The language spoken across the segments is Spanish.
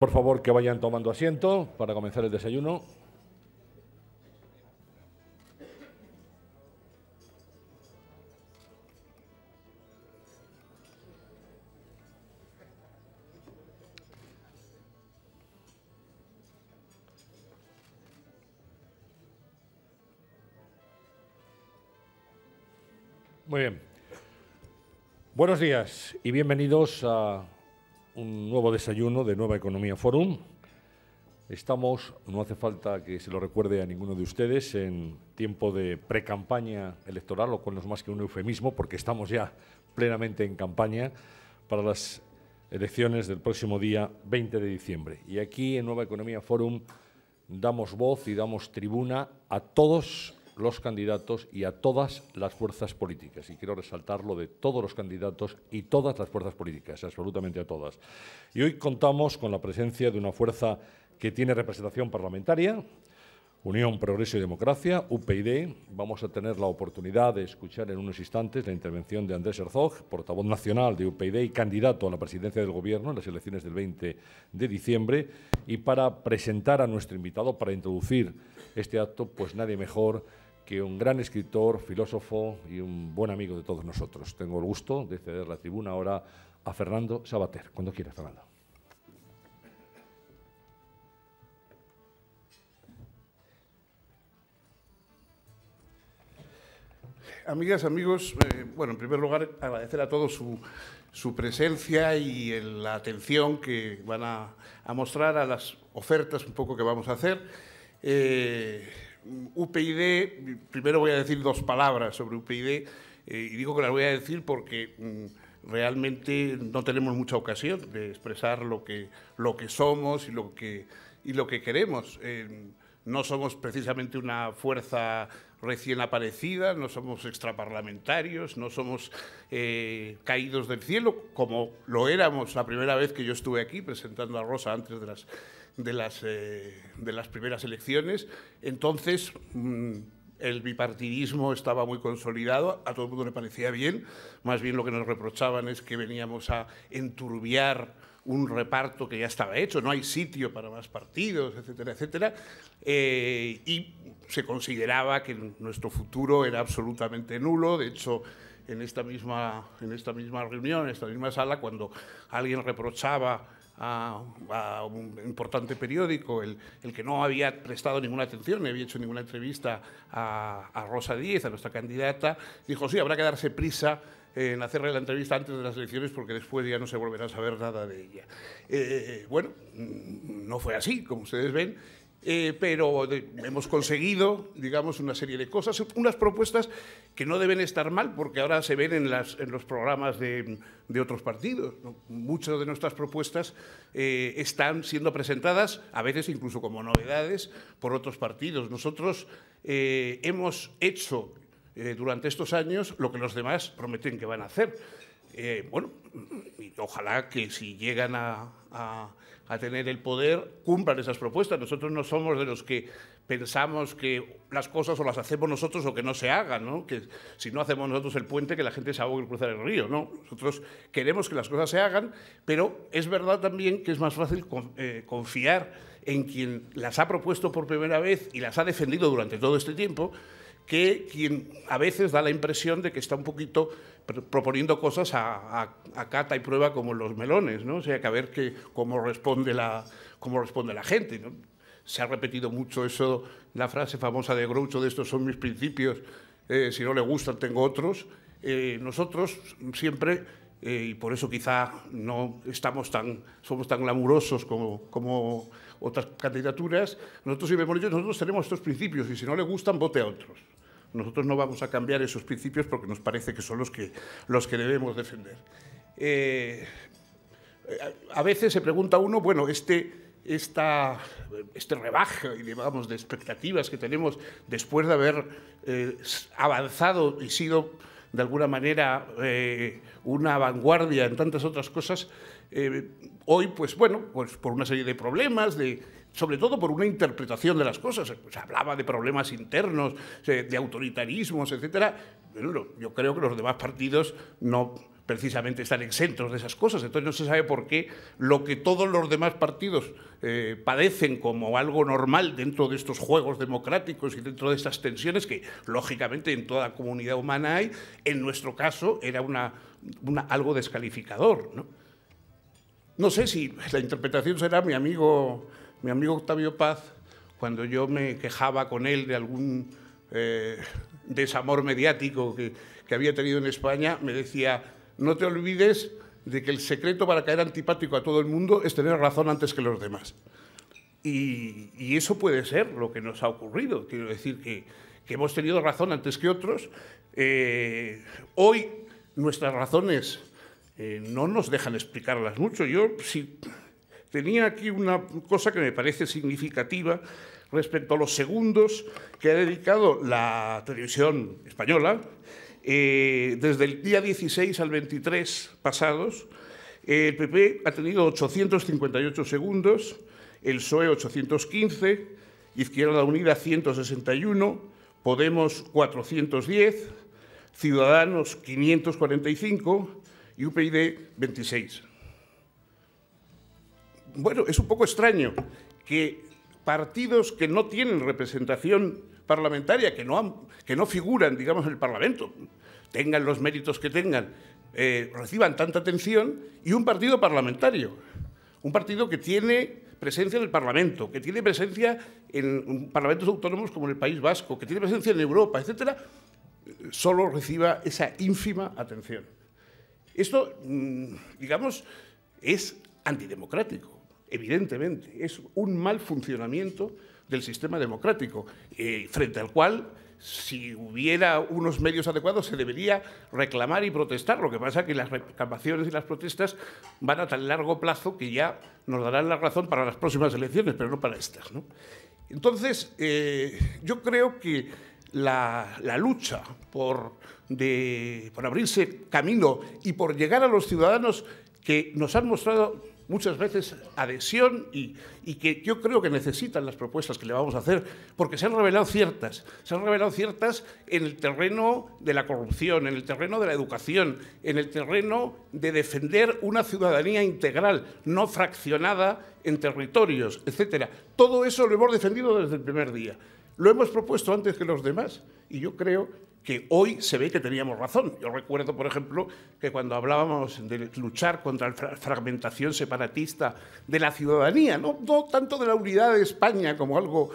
Por favor, que vayan tomando asiento para comenzar el desayuno. Muy bien. Buenos días y bienvenidos a un nuevo desayuno de Nueva Economía Forum. Estamos, no hace falta que se lo recuerde a ninguno de ustedes, en tiempo de precampaña electoral, lo cual no es más que un eufemismo, porque estamos ya plenamente en campaña para las elecciones del próximo día 20 de diciembre. Y aquí en Nueva Economía Forum damos voz y damos tribuna a todos los candidatos y a todas las fuerzas políticas. Y quiero resaltar lo de todos los candidatos y todas las fuerzas políticas, absolutamente a todas. Y hoy contamos con la presencia de una fuerza que tiene representación parlamentaria, Unión, Progreso y Democracia, UPyD. Vamos a tener la oportunidad de escuchar en unos instantes la intervención de Andrés Herzog, portavoz nacional de UPyD y candidato a la presidencia del Gobierno en las elecciones del 20 de diciembre. Y para presentar a nuestro invitado, para introducir este acto, pues nadie mejor que un gran escritor, filósofo y un buen amigo de todos nosotros. Tengo el gusto de ceder la tribuna ahora a Fernando Savater. Cuando quieras, Fernando. Amigas, amigos, bueno, en primer lugar, agradecer a todos su presencia y la atención que van a mostrar a las ofertas un poco que vamos a hacer. UPyD, primero voy a decir dos palabras sobre UPyD, y digo que las voy a decir porque realmente no tenemos mucha ocasión de expresar lo que somos y lo que queremos. No somos precisamente una fuerza recién aparecida, no somos extraparlamentarios, no somos caídos del cielo, como lo éramos la primera vez que yo estuve aquí presentando a Rosa antes de las primeras elecciones. Entonces, el bipartidismo estaba muy consolidado, a todo el mundo le parecía bien, más bien lo que nos reprochaban es que veníamos a enturbiar un reparto que ya estaba hecho, no hay sitio para más partidos, etcétera, etcétera, y se consideraba que nuestro futuro era absolutamente nulo. De hecho, en esta misma reunión, en esta misma sala, cuando alguien reprochaba a un importante periódico el que no había prestado ninguna atención, ni había hecho ninguna entrevista a Rosa Díez, a nuestra candidata, dijo, sí, habrá que darse prisa en hacerle la entrevista antes de las elecciones porque después ya no se volverá a saber nada de ella. Bueno, no fue así, como ustedes ven, pero hemos conseguido, digamos, una serie de cosas, unas propuestas que no deben estar mal porque ahora se ven en los programas de otros partidos, ¿no? Muchas de nuestras propuestas están siendo presentadas, a veces incluso como novedades, por otros partidos. Nosotros hemos hecho durante estos años lo que los demás prometen que van a hacer. Bueno, y ojalá que si llegan a tener el poder, cumplan esas propuestas. Nosotros no somos de los que pensamos que las cosas o las hacemos nosotros o que no se hagan, ¿no? Que si no hacemos nosotros el puente, que la gente se ahogue al cruzar el río, ¿no? Nosotros queremos que las cosas se hagan, pero es verdad también que es más fácil confiar en quien las ha propuesto por primera vez y las ha defendido durante todo este tiempo, que quien a veces da la impresión de que está un poquito proponiendo cosas a cata y prueba como los melones, ¿no? O sea, que a ver cómo responde la gente, ¿no? Se ha repetido mucho eso, la frase famosa de Groucho de estos son mis principios, si no le gustan tengo otros. Nosotros siempre, y por eso quizá no somos tan glamurosos como otras candidaturas, nosotros siempre hemos dicho, nosotros tenemos estos principios y si no le gustan, vote a otros. Nosotros no vamos a cambiar esos principios porque nos parece que son los que debemos defender. A veces se pregunta uno, bueno, este rebaja, digamos, de expectativas que tenemos después de haber avanzado y sido, de alguna manera, una vanguardia en tantas otras cosas, hoy, pues bueno, pues por una serie de problemas, sobre todo por una interpretación de las cosas. Se hablaba de problemas internos, de autoritarismos, etcétera. Bueno, yo creo que los demás partidos no precisamente están exentos de esas cosas. Entonces no se sabe por qué lo que todos los demás partidos padecen como algo normal dentro de estos juegos democráticos y dentro de estas tensiones que, lógicamente, en toda comunidad humana hay, en nuestro caso era algo descalificador, ¿no? No sé si la interpretación será mi amigo Octavio Paz, cuando yo me quejaba con él de algún desamor mediático que había tenido en España, me decía: no te olvides de que el secreto para caer antipático a todo el mundo es tener razón antes que los demás. Y eso puede ser lo que nos ha ocurrido. Quiero decir que hemos tenido razón antes que otros. Hoy nuestras razones no nos dejan explicarlas mucho. Yo sí tenía aquí una cosa que me parece significativa respecto a los segundos que ha dedicado la televisión española. Desde el día 16 al 23 pasados, el PP ha tenido 858 segundos, el PSOE 815, Izquierda Unida 161, Podemos 410, Ciudadanos 545 y UPyD 26. Bueno, es un poco extraño que partidos que no tienen representación parlamentaria, que no figuran, digamos, en el Parlamento, tengan los méritos que tengan, reciban tanta atención, y un partido parlamentario, un partido que tiene presencia en el Parlamento, que tiene presencia en parlamentos autónomos como el País Vasco, que tiene presencia en Europa, etcétera, solo reciba esa ínfima atención. Esto, digamos, es antidemocrático, evidentemente. Es un mal funcionamiento del sistema democrático, frente al cual, si hubiera unos medios adecuados, se debería reclamar y protestar. Lo que pasa es que las reclamaciones y las protestas van a tan largo plazo que ya nos darán la razón para las próximas elecciones, pero no para estas, ¿no? Entonces, yo creo que la lucha por abrirse camino y por llegar a los ciudadanos que nos han mostrado muchas veces adhesión y que yo creo que necesitan las propuestas que le vamos a hacer, porque se han revelado ciertas en el terreno de la corrupción, en el terreno de la educación, en el terreno de defender una ciudadanía integral, no fraccionada en territorios, etcétera. Todo eso lo hemos defendido desde el primer día. Lo hemos propuesto antes que los demás y yo creo que hoy se ve que teníamos razón. Yo recuerdo, por ejemplo, que cuando hablábamos de luchar contra la fragmentación separatista de la ciudadanía, no tanto de la unidad de España como algo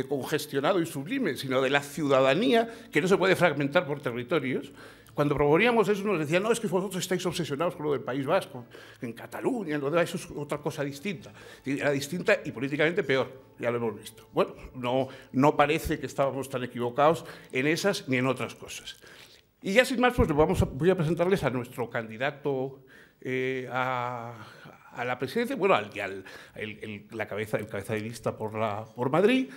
congestionado y sublime, sino de la ciudadanía que no se puede fragmentar por territorios. Cuando proponíamos eso nos decían: no, es que vosotros estáis obsesionados con lo del País Vasco, en Cataluña, lo demás, eso es otra cosa distinta. Era distinta y políticamente peor, ya lo hemos visto. Bueno, no parece que estábamos tan equivocados en esas ni en otras cosas. Y ya sin más, pues voy a presentarles a nuestro candidato a la presidencia, bueno, el cabeza de lista por Madrid,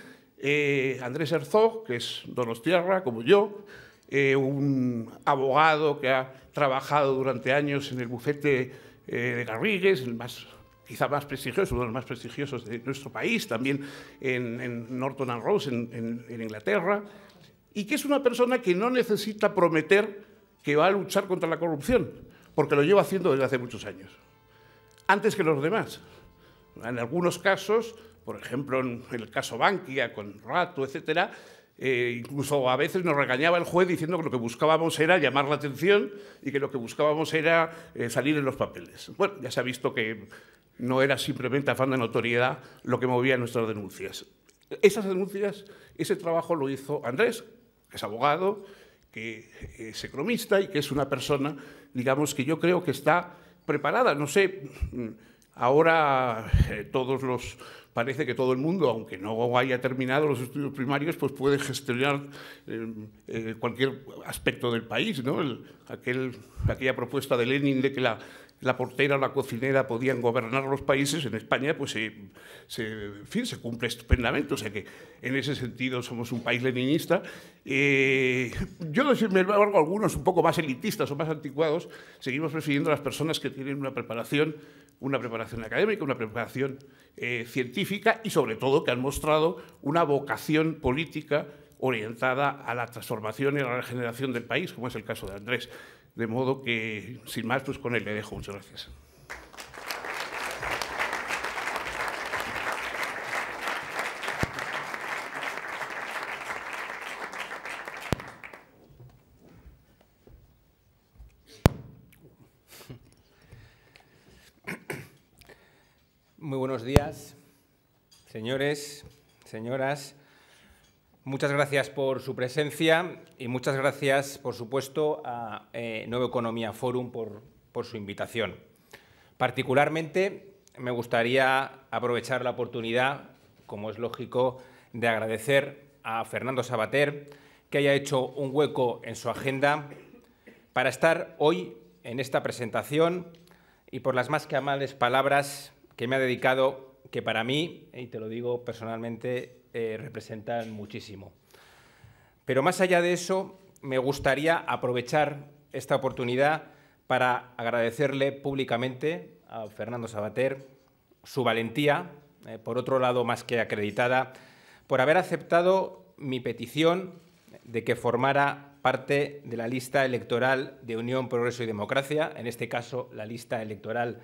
Andrés Herzog, que es donostiarra, como yo, un abogado que ha trabajado durante años en el bufete de Garrigues, quizá más prestigioso, uno de los más prestigiosos de nuestro país, también en Norton and Rose, en Inglaterra, y que es una persona que no necesita prometer que va a luchar contra la corrupción, porque lo lleva haciendo desde hace muchos años, antes que los demás. En algunos casos, por ejemplo, en el caso Bankia, con Rato, etcétera, incluso a veces nos regañaba el juez diciendo que lo que buscábamos era llamar la atención y que lo que buscábamos era salir en los papeles. Bueno, ya se ha visto que no era simplemente afán de notoriedad lo que movía nuestras denuncias. Esas denuncias, ese trabajo lo hizo Andrés, que es abogado, que es economista y que es una persona, digamos, que yo creo que está preparada. No sé, ahora parece que todo el mundo, aunque no haya terminado los estudios primarios, pues puede gestionar cualquier aspecto del país, ¿no? Aquella propuesta de Lenin de que la portera o la cocinera podían gobernar los países, en España pues se cumple estupendamente, o sea que en ese sentido somos un país leninista. Yo, sin embargo, algunos un poco más elitistas o más anticuados, seguimos prefiriendo a las personas que tienen una preparación académica, una preparación científica y, sobre todo, que han mostrado una vocación política orientada a la transformación y a la regeneración del país, como es el caso de Andrés. De modo que, sin más, pues con él le dejo. Muchas gracias. Muy buenos días, señores, señoras. Muchas gracias por su presencia y muchas gracias, por supuesto, a Nueva Economía Forum por su invitación. Particularmente, me gustaría aprovechar la oportunidad, como es lógico, de agradecer a Fernando Savater que haya hecho un hueco en su agenda para estar hoy en esta presentación y por las más que amables palabras que me ha dedicado, que para mí, y te lo digo personalmente, representan muchísimo. Pero más allá de eso, me gustaría aprovechar esta oportunidad para agradecerle públicamente a Fernando Savater su valentía, por otro lado más que acreditada, por haber aceptado mi petición de que formara parte de la lista electoral de Unión, Progreso y Democracia, en este caso la lista electoral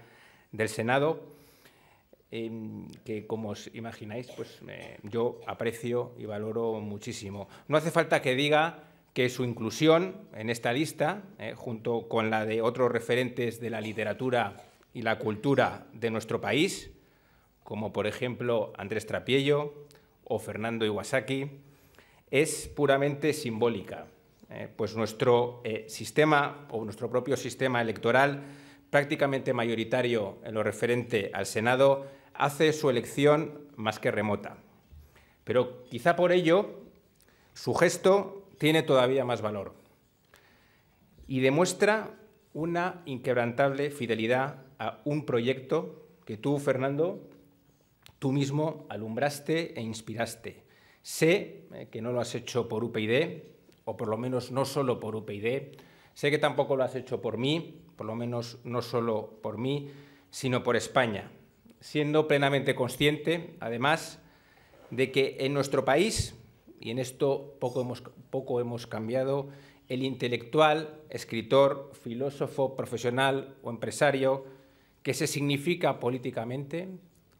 del Senado, que, como os imagináis, pues yo aprecio y valoro muchísimo. No hace falta que diga que su inclusión en esta lista, junto con la de otros referentes de la literatura y la cultura de nuestro país, como por ejemplo Andrés Trapiello o Fernando Iwasaki, es puramente simbólica, pues nuestro sistema o nuestro propio sistema electoral, prácticamente mayoritario en lo referente al Senado, hace su elección más que remota. Pero quizá por ello su gesto tiene todavía más valor y demuestra una inquebrantable fidelidad a un proyecto que tú, Fernando, tú mismo alumbraste e inspiraste. Sé que no lo has hecho por UPyD, o por lo menos no solo por UPyD. Sé que tampoco lo has hecho por mí, por lo menos no solo por mí, sino por España, siendo plenamente consciente, además, de que en nuestro país, y en esto poco hemos cambiado, el intelectual, escritor, filósofo, profesional o empresario que se significa políticamente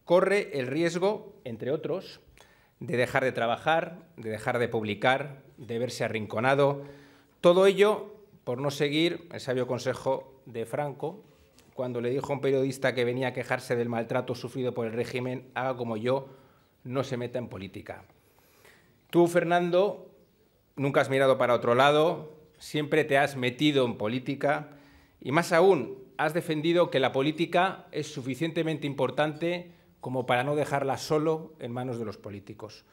corre el riesgo, entre otros, de dejar de trabajar, de dejar de publicar, de verse arrinconado. Todo ello por no seguir el sabio consejo de Franco, cuando le dijo a un periodista que venía a quejarse del maltrato sufrido por el régimen: haga como yo, no se meta en política. Tú, Fernando, nunca has mirado para otro lado, siempre te has metido en política y, más aún, has defendido que la política es suficientemente importante como para no dejarla solo en manos de los políticos.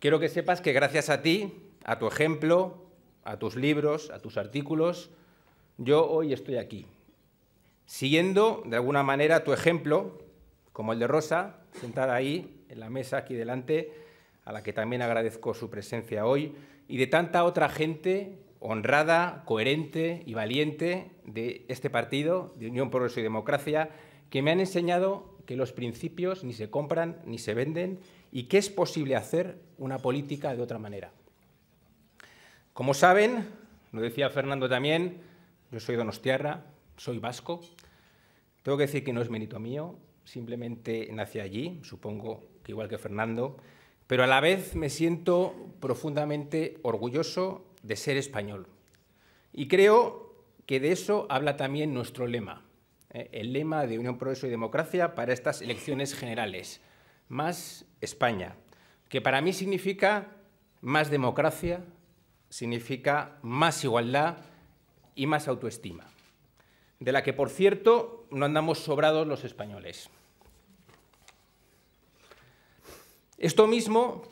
Quiero que sepas que gracias a ti, a tu ejemplo, a tus libros, a tus artículos, yo hoy estoy aquí, siguiendo de alguna manera tu ejemplo, como el de Rosa, sentada ahí en la mesa aquí delante, a la que también agradezco su presencia hoy, y de tanta otra gente honrada, coherente y valiente de este partido, de Unión, Progreso y Democracia, que me han enseñado que los principios ni se compran ni se venden y que es posible hacer una política de otra manera. Como saben, lo decía Fernando también, yo soy donostiarra, soy vasco. Tengo que decir que no es mérito mío, simplemente nací allí, supongo que igual que Fernando, pero a la vez me siento profundamente orgulloso de ser español. Y creo que de eso habla también nuestro lema, el lema de Unión, Progreso y Democracia para estas elecciones generales: más España, que para mí significa más democracia, significa más igualdad y más autoestima, de la que, por cierto, no andamos sobrados los españoles. Esto mismo,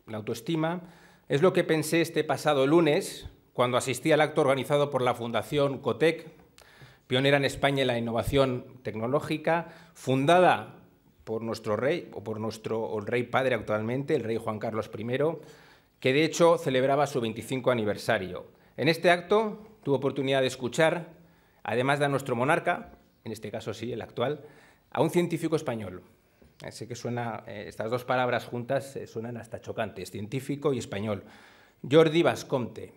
la autoestima, es lo que pensé este pasado lunes cuando asistí al acto organizado por la Fundación COTEC, pionera en España en la innovación tecnológica, fundada por nuestro rey, o por nuestro rey padre actualmente, el rey Juan Carlos I, que de hecho celebraba su 25 aniversario. En este acto tuve oportunidad de escuchar, además de a nuestro monarca, en este caso sí, el actual, a un científico español. Sé que estas dos palabras juntas suenan hasta chocantes, científico y español. Jordi Bascomte,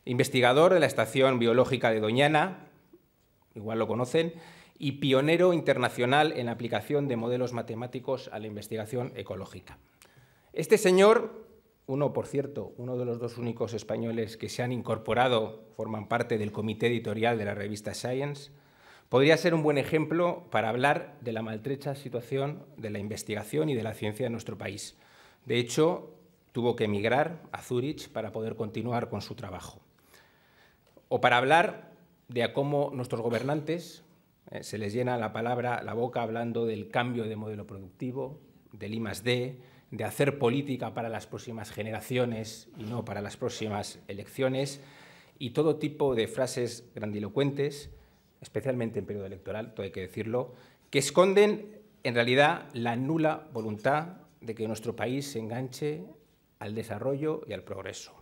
investigador de la Estación Biológica de Doñana, igual lo conocen, y pionero internacional en la aplicación de modelos matemáticos a la investigación ecológica. Este señor, por cierto, uno de los dos únicos españoles que se han incorporado, forman parte del comité editorial de la revista Science, podría ser un buen ejemplo para hablar de la maltrecha situación de la investigación y de la ciencia en nuestro país. De hecho, tuvo que emigrar a Zúrich para poder continuar con su trabajo. O para hablar de cómo nuestros gobernantes se les llena la boca hablando del cambio de modelo productivo, del I+D, de hacer política para las próximas generaciones y no para las próximas elecciones, y todo tipo de frases grandilocuentes, especialmente en periodo electoral, todo hay que decirlo, que esconden en realidad la nula voluntad de que nuestro país se enganche al desarrollo y al progreso.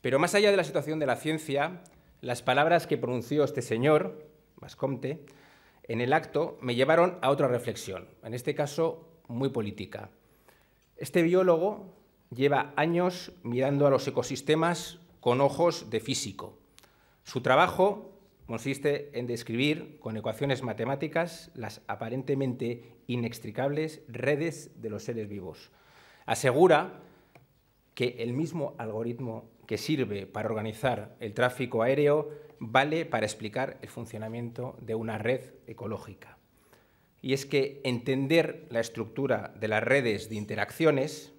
Pero más allá de la situación de la ciencia, las palabras que pronunció este señor, Bascomte, en el acto me llevaron a otra reflexión, en este caso muy política. Este biólogo lleva años mirando a los ecosistemas con ojos de físico. Su trabajo consiste en describir con ecuaciones matemáticas las aparentemente inextricables redes de los seres vivos. Asegura que el mismo algoritmo que sirve para organizar el tráfico aéreo vale para explicar el funcionamiento de una red ecológica. Y es que entender la estructura de las redes de interacciones,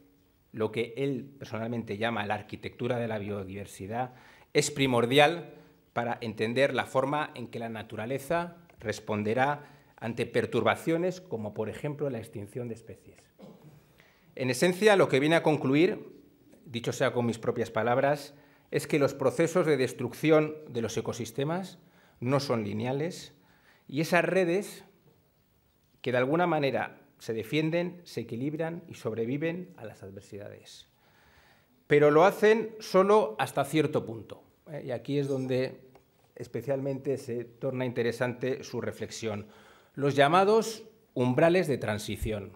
lo que él personalmente llama la arquitectura de la biodiversidad, es primordial para entender la forma en que la naturaleza responderá ante perturbaciones como, por ejemplo, la extinción de especies. En esencia, lo que viene a concluir, dicho sea con mis propias palabras, es que los procesos de destrucción de los ecosistemas no son lineales y esas redes que de alguna manera se defienden, se equilibran y sobreviven a las adversidades. Pero lo hacen solo hasta cierto punto. Y aquí es donde especialmente se torna interesante su reflexión. Los llamados umbrales de transición,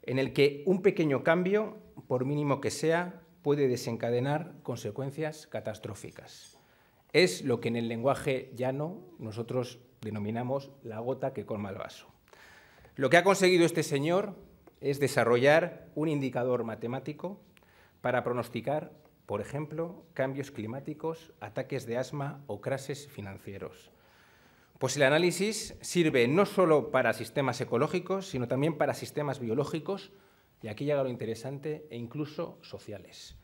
en el que un pequeño cambio, por mínimo que sea, puede desencadenar consecuencias catastróficas. Es lo que en el lenguaje llano nosotros denominamos la gota que colma el vaso. Lo que ha conseguido este señor es desarrollar un indicador matemático para pronosticar, por ejemplo, cambios climáticos, ataques de asma o crases financieros. Pues el análisis sirve no solo para sistemas ecológicos, sino también para sistemas biológicos, y aquí llega lo interesante, e incluso sociales.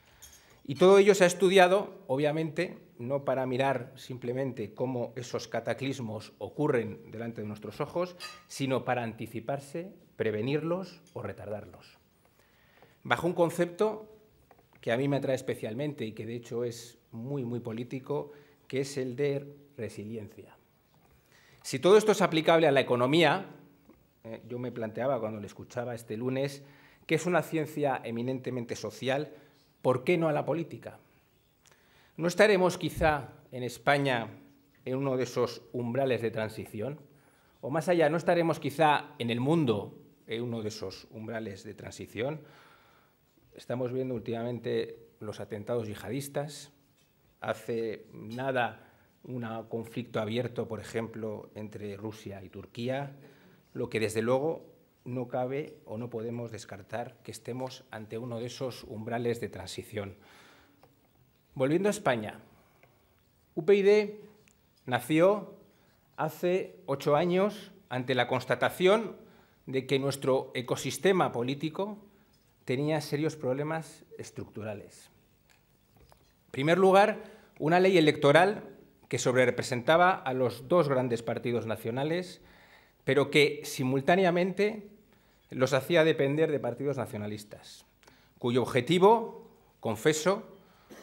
Y todo ello se ha estudiado, obviamente, no para mirar simplemente cómo esos cataclismos ocurren delante de nuestros ojos, sino para anticiparse, prevenirlos o retardarlos. Bajo un concepto que a mí me atrae especialmente y que de hecho es muy político, que es el de resiliencia. Si todo esto es aplicable a la economía, yo me planteaba cuando le escuchaba este lunes que es una ciencia eminentemente social, ¿por qué no a la política? ¿No estaremos quizá en España en uno de esos umbrales de transición? O más allá, ¿no estaremos quizá en el mundo en uno de esos umbrales de transición? Estamos viendo últimamente los atentados yihadistas. Hace nada un conflicto abierto, por ejemplo, entre Rusia y Turquía, lo que desde luego no cabe o no podemos descartar que estemos ante uno de esos umbrales de transición. Volviendo a España, UPyD nació hace 8 años ante la constatación de que nuestro ecosistema político tenía serios problemas estructurales. En primer lugar, una ley electoral que sobrerepresentaba a los dos grandes partidos nacionales, pero que simultáneamente los hacía depender de partidos nacionalistas, cuyo objetivo, confeso,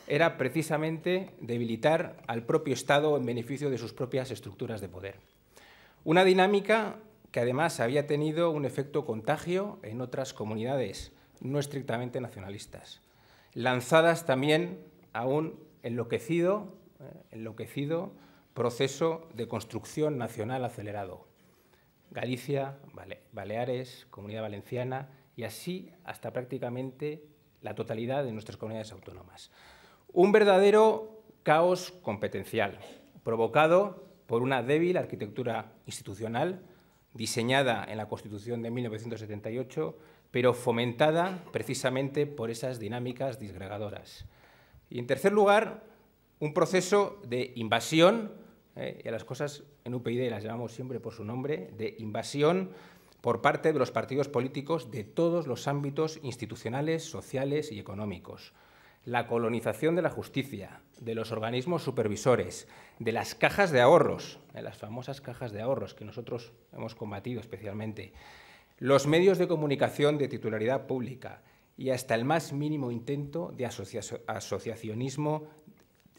era precisamente debilitar al propio Estado en beneficio de sus propias estructuras de poder. Una dinámica que además había tenido un efecto contagio en otras comunidades, no estrictamente nacionalistas, lanzadas también a un enloquecido proceso de construcción nacional acelerado. Galicia, Baleares, Comunidad Valenciana y así hasta prácticamente la totalidad de nuestras comunidades autónomas. Un verdadero caos competencial, provocado por una débil arquitectura institucional diseñada en la Constitución de 1978, pero fomentada precisamente por esas dinámicas disgregadoras. Y, en tercer lugar, un proceso de invasión, y a las cosas en UPyD las llamamos siempre por su nombre, de invasión por parte de los partidos políticos de todos los ámbitos institucionales, sociales y económicos. La colonización de la justicia, de los organismos supervisores, de las cajas de ahorros, de las famosas cajas de ahorros que nosotros hemos combatido especialmente, los medios de comunicación de titularidad pública y hasta el más mínimo intento de asociacionismo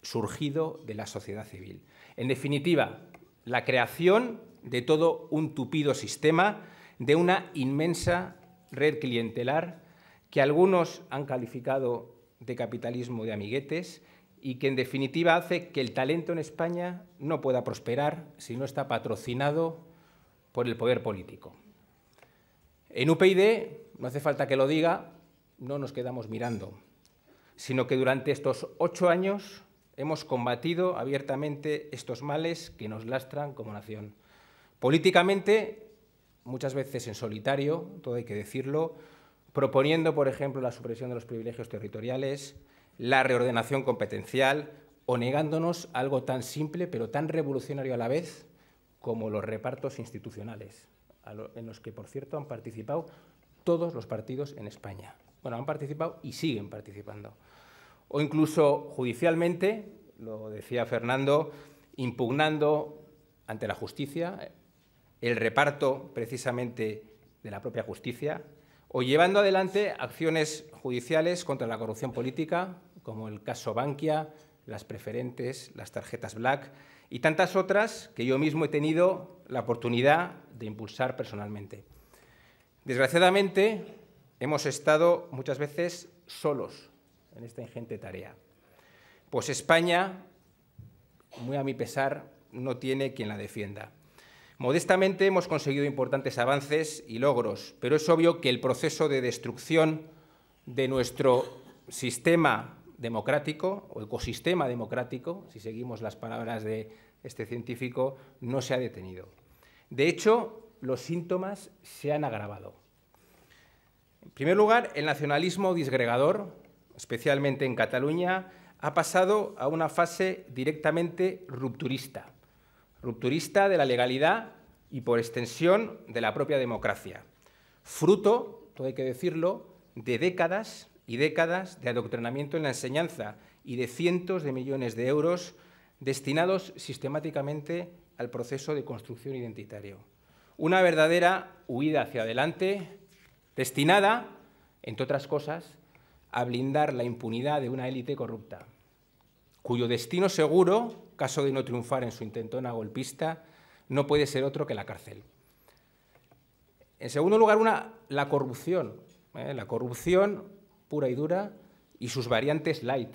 surgido de la sociedad civil. En definitiva, la creación de todo un tupido sistema, de una inmensa red clientelar que algunos han calificado de capitalismo de amiguetes y que, en definitiva, hace que el talento en España no pueda prosperar si no está patrocinado por el poder político. En UPyD, no hace falta que lo diga, no nos quedamos mirando, sino que durante estos 8 años hemos combatido abiertamente estos males que nos lastran como nación. Políticamente, muchas veces en solitario, todo hay que decirlo, proponiendo, por ejemplo, la supresión de los privilegios territoriales, la reordenación competencial o negándonos a algo tan simple pero tan revolucionario a la vez como los repartos institucionales, en los que, por cierto, han participado todos los partidos en España. Bueno, han participado y siguen participando. O incluso judicialmente, lo decía Fernando, impugnando ante la justicia el reparto precisamente de la propia justicia, o llevando adelante acciones judiciales contra la corrupción política, como el caso Bankia, las preferentes, las tarjetas Black y tantas otras que yo mismo he tenido la oportunidad de impulsar personalmente. Desgraciadamente, hemos estado muchas veces solos en esta ingente tarea, pues España, muy a mi pesar, no tiene quien la defienda. Modestamente hemos conseguido importantes avances y logros, pero es obvio que el proceso de destrucción de nuestro sistema democrático o ecosistema democrático, si seguimos las palabras de este científico, no se ha detenido. De hecho, los síntomas se han agravado. En primer lugar, el nacionalismo disgregador, especialmente en Cataluña, ha pasado a una fase directamente rupturista de la legalidad y, por extensión, de la propia democracia. Fruto, todo hay que decirlo, de décadas y décadas de adoctrinamiento en la enseñanza y de cientos de millones de euros destinados sistemáticamente al proceso de construcción identitario. Una verdadera huida hacia adelante, destinada, entre otras cosas, a blindar la impunidad de una élite corrupta, cuyo destino seguro, caso de no triunfar en su intentona golpista, no puede ser otro que la cárcel. En segundo lugar, la corrupción pura y dura y sus variantes light,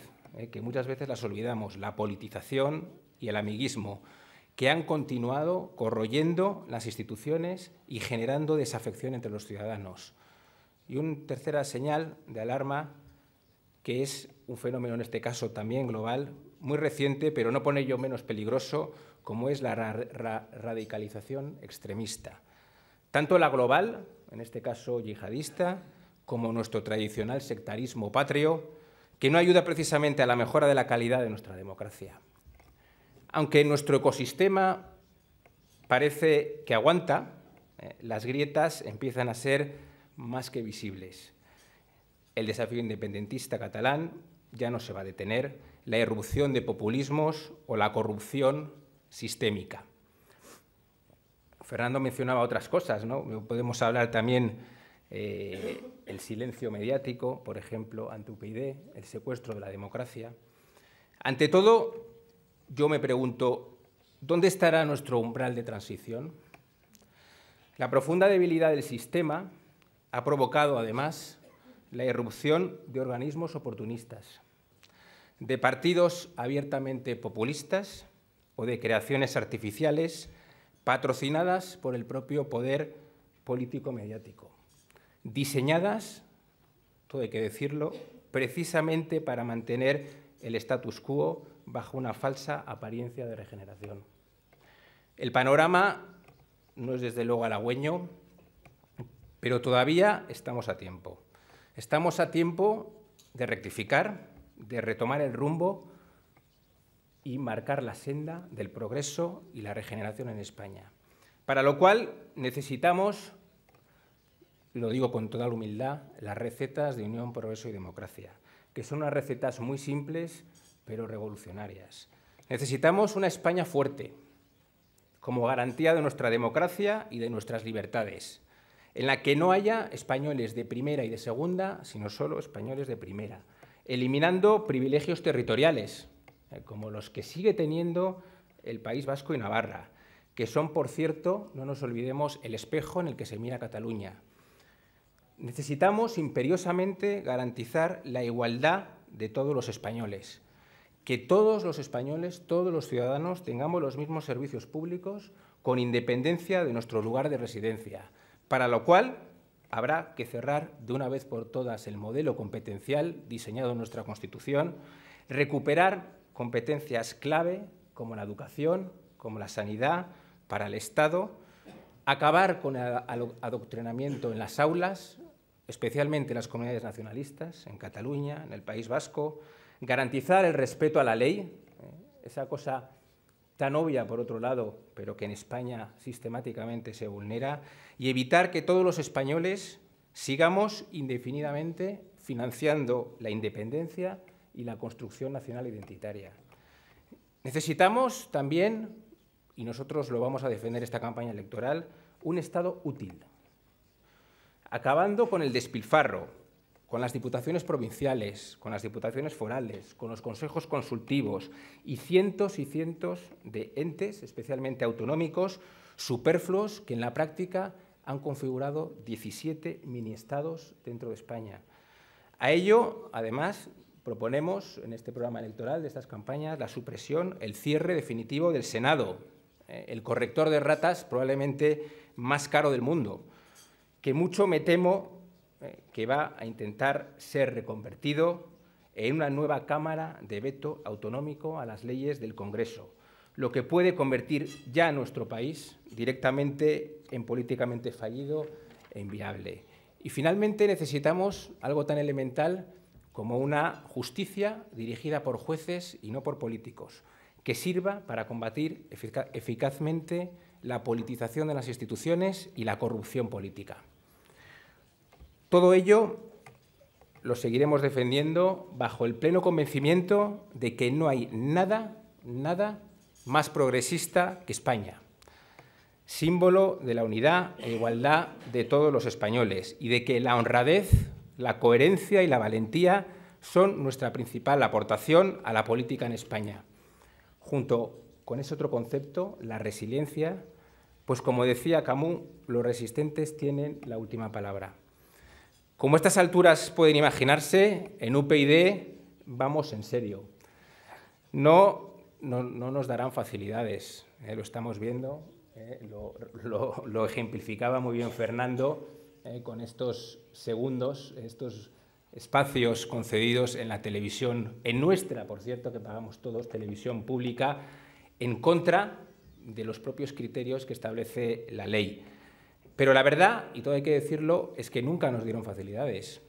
que muchas veces las olvidamos, la politización y el amiguismo, que han continuado corroyendo las instituciones y generando desafección entre los ciudadanos. Y una tercera señal de alarma, que es un fenómeno, en este caso también global, muy reciente, pero no por ello menos peligroso, como es la radicalización extremista. Tanto la global, en este caso yihadista, como nuestro tradicional sectarismo patrio, que no ayuda precisamente a la mejora de la calidad de nuestra democracia. Aunque nuestro ecosistema parece que aguanta, las grietas empiezan a ser más que visibles. El desafío independentista catalán ya no se va a detener, la irrupción de populismos o la corrupción sistémica. Fernando mencionaba otras cosas, ¿no? Podemos hablar también el silencio mediático, por ejemplo, ante UPyD, el secuestro de la democracia. Ante todo, yo me pregunto, ¿dónde estará nuestro umbral de transición? La profunda debilidad del sistema ha provocado, además, la irrupción de organismos oportunistas, de partidos abiertamente populistas o de creaciones artificiales patrocinadas por el propio poder político-mediático, diseñadas, todo hay que decirlo, precisamente para mantener el status quo bajo una falsa apariencia de regeneración. El panorama no es desde luego halagüeño, pero todavía estamos a tiempo. Estamos a tiempo de rectificar, de retomar el rumbo y marcar la senda del progreso y la regeneración en España. Para lo cual necesitamos, lo digo con toda la humildad, las recetas de Unión, Progreso y Democracia, que son unas recetas muy simples pero revolucionarias. Necesitamos una España fuerte, como garantía de nuestra democracia y de nuestras libertades, en la que no haya españoles de primera y de segunda, sino solo españoles de primera, eliminando privilegios territoriales, como los que sigue teniendo el País Vasco y Navarra, que son, por cierto, no nos olvidemos, el espejo en el que se mira Cataluña. Necesitamos imperiosamente garantizar la igualdad de todos los españoles, que todos los españoles, todos los ciudadanos, tengamos los mismos servicios públicos con independencia de nuestro lugar de residencia, para lo cual habrá que cerrar de una vez por todas el modelo competencial diseñado en nuestra Constitución, recuperar competencias clave como la educación, como la sanidad para el Estado, acabar con el adoctrinamiento en las aulas, especialmente en las comunidades nacionalistas, en Cataluña, en el País Vasco, garantizar el respeto a la ley, esa cosa tan obvia por otro lado, pero que en España sistemáticamente se vulnera, y evitar que todos los españoles sigamos indefinidamente financiando la independencia y la construcción nacional identitaria. Necesitamos también, y nosotros lo vamos a defender esta campaña electoral, un Estado útil, acabando con el despilfarro, con las diputaciones provinciales, con las diputaciones forales, con los consejos consultivos y cientos de entes, especialmente autonómicos, superfluos, que en la práctica han configurado 17 mini-estados dentro de España. A ello, además, proponemos en este programa electoral de estas campañas la supresión, el cierre definitivo del Senado, el corrector de ratas probablemente más caro del mundo, que mucho me temo que va a intentar ser reconvertido en una nueva cámara de veto autonómico a las leyes del Congreso, lo que puede convertir ya a nuestro país directamente en políticamente fallido e inviable. Y finalmente necesitamos algo tan elemental como una justicia dirigida por jueces y no por políticos, que sirva para combatir eficazmente la politización de las instituciones y la corrupción política. Todo ello lo seguiremos defendiendo bajo el pleno convencimiento de que no hay nada más progresista que España, símbolo de la unidad e igualdad de todos los españoles, y de que la honradez, la coherencia y la valentía son nuestra principal aportación a la política en España. Junto con ese otro concepto, la resiliencia, pues como decía Camus, los resistentes tienen la última palabra. Como a estas alturas pueden imaginarse, en UPyD vamos en serio. No nos darán facilidades, lo estamos viendo, lo ejemplificaba muy bien Fernando con estos segundos, estos espacios concedidos en la televisión, en nuestra, por cierto, que pagamos todos, televisión pública, en contra de los propios criterios que establece la ley. Pero la verdad, y todo hay que decirlo, es que nunca nos dieron facilidades.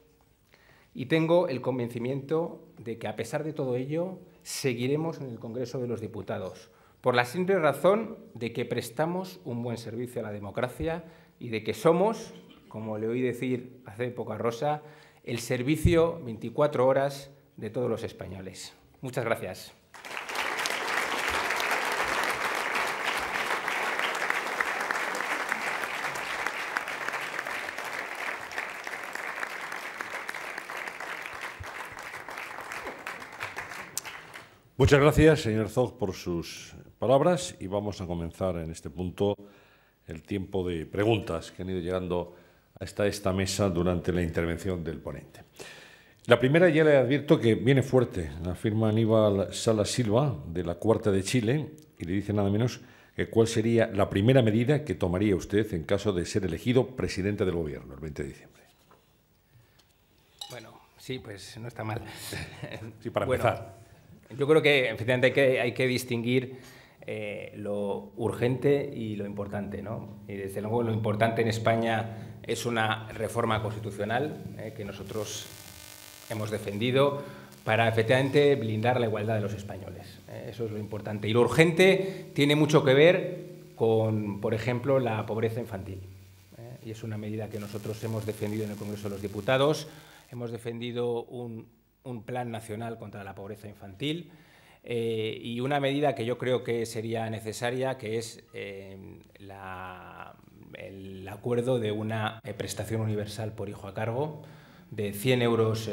Y tengo el convencimiento de que, a pesar de todo ello, seguiremos en el Congreso de los Diputados, por la simple razón de que prestamos un buen servicio a la democracia y de que somos, como le oí decir hace poco a Rosa, el servicio 24 horas de todos los españoles. Muchas gracias. Muchas gracias, señor Zog, por sus palabras, y vamos a comenzar en este punto el tiempo de preguntas que han ido llegando hasta esta mesa durante la intervención del ponente. La primera, ya le advierto que viene fuerte, la firma Aníbal Salas Silva, de la Cuarta de Chile, y le dice nada menos que cuál sería la primera medida que tomaría usted en caso de ser elegido presidente del Gobierno el 20 de diciembre. Bueno, sí, pues no está mal. Sí, para empezar. Yo creo que efectivamente hay que distinguir lo urgente y lo importante, ¿no? Y desde luego lo importante en España es una reforma constitucional que nosotros hemos defendido para efectivamente blindar la igualdad de los españoles. Eso es lo importante. Y lo urgente tiene mucho que ver con, por ejemplo, la pobreza infantil. Y es una medida que nosotros hemos defendido en el Congreso de los Diputados. Hemos defendido un plan nacional contra la pobreza infantil y una medida que yo creo que sería necesaria, que es el acuerdo de una prestación universal por hijo a cargo de 100 euros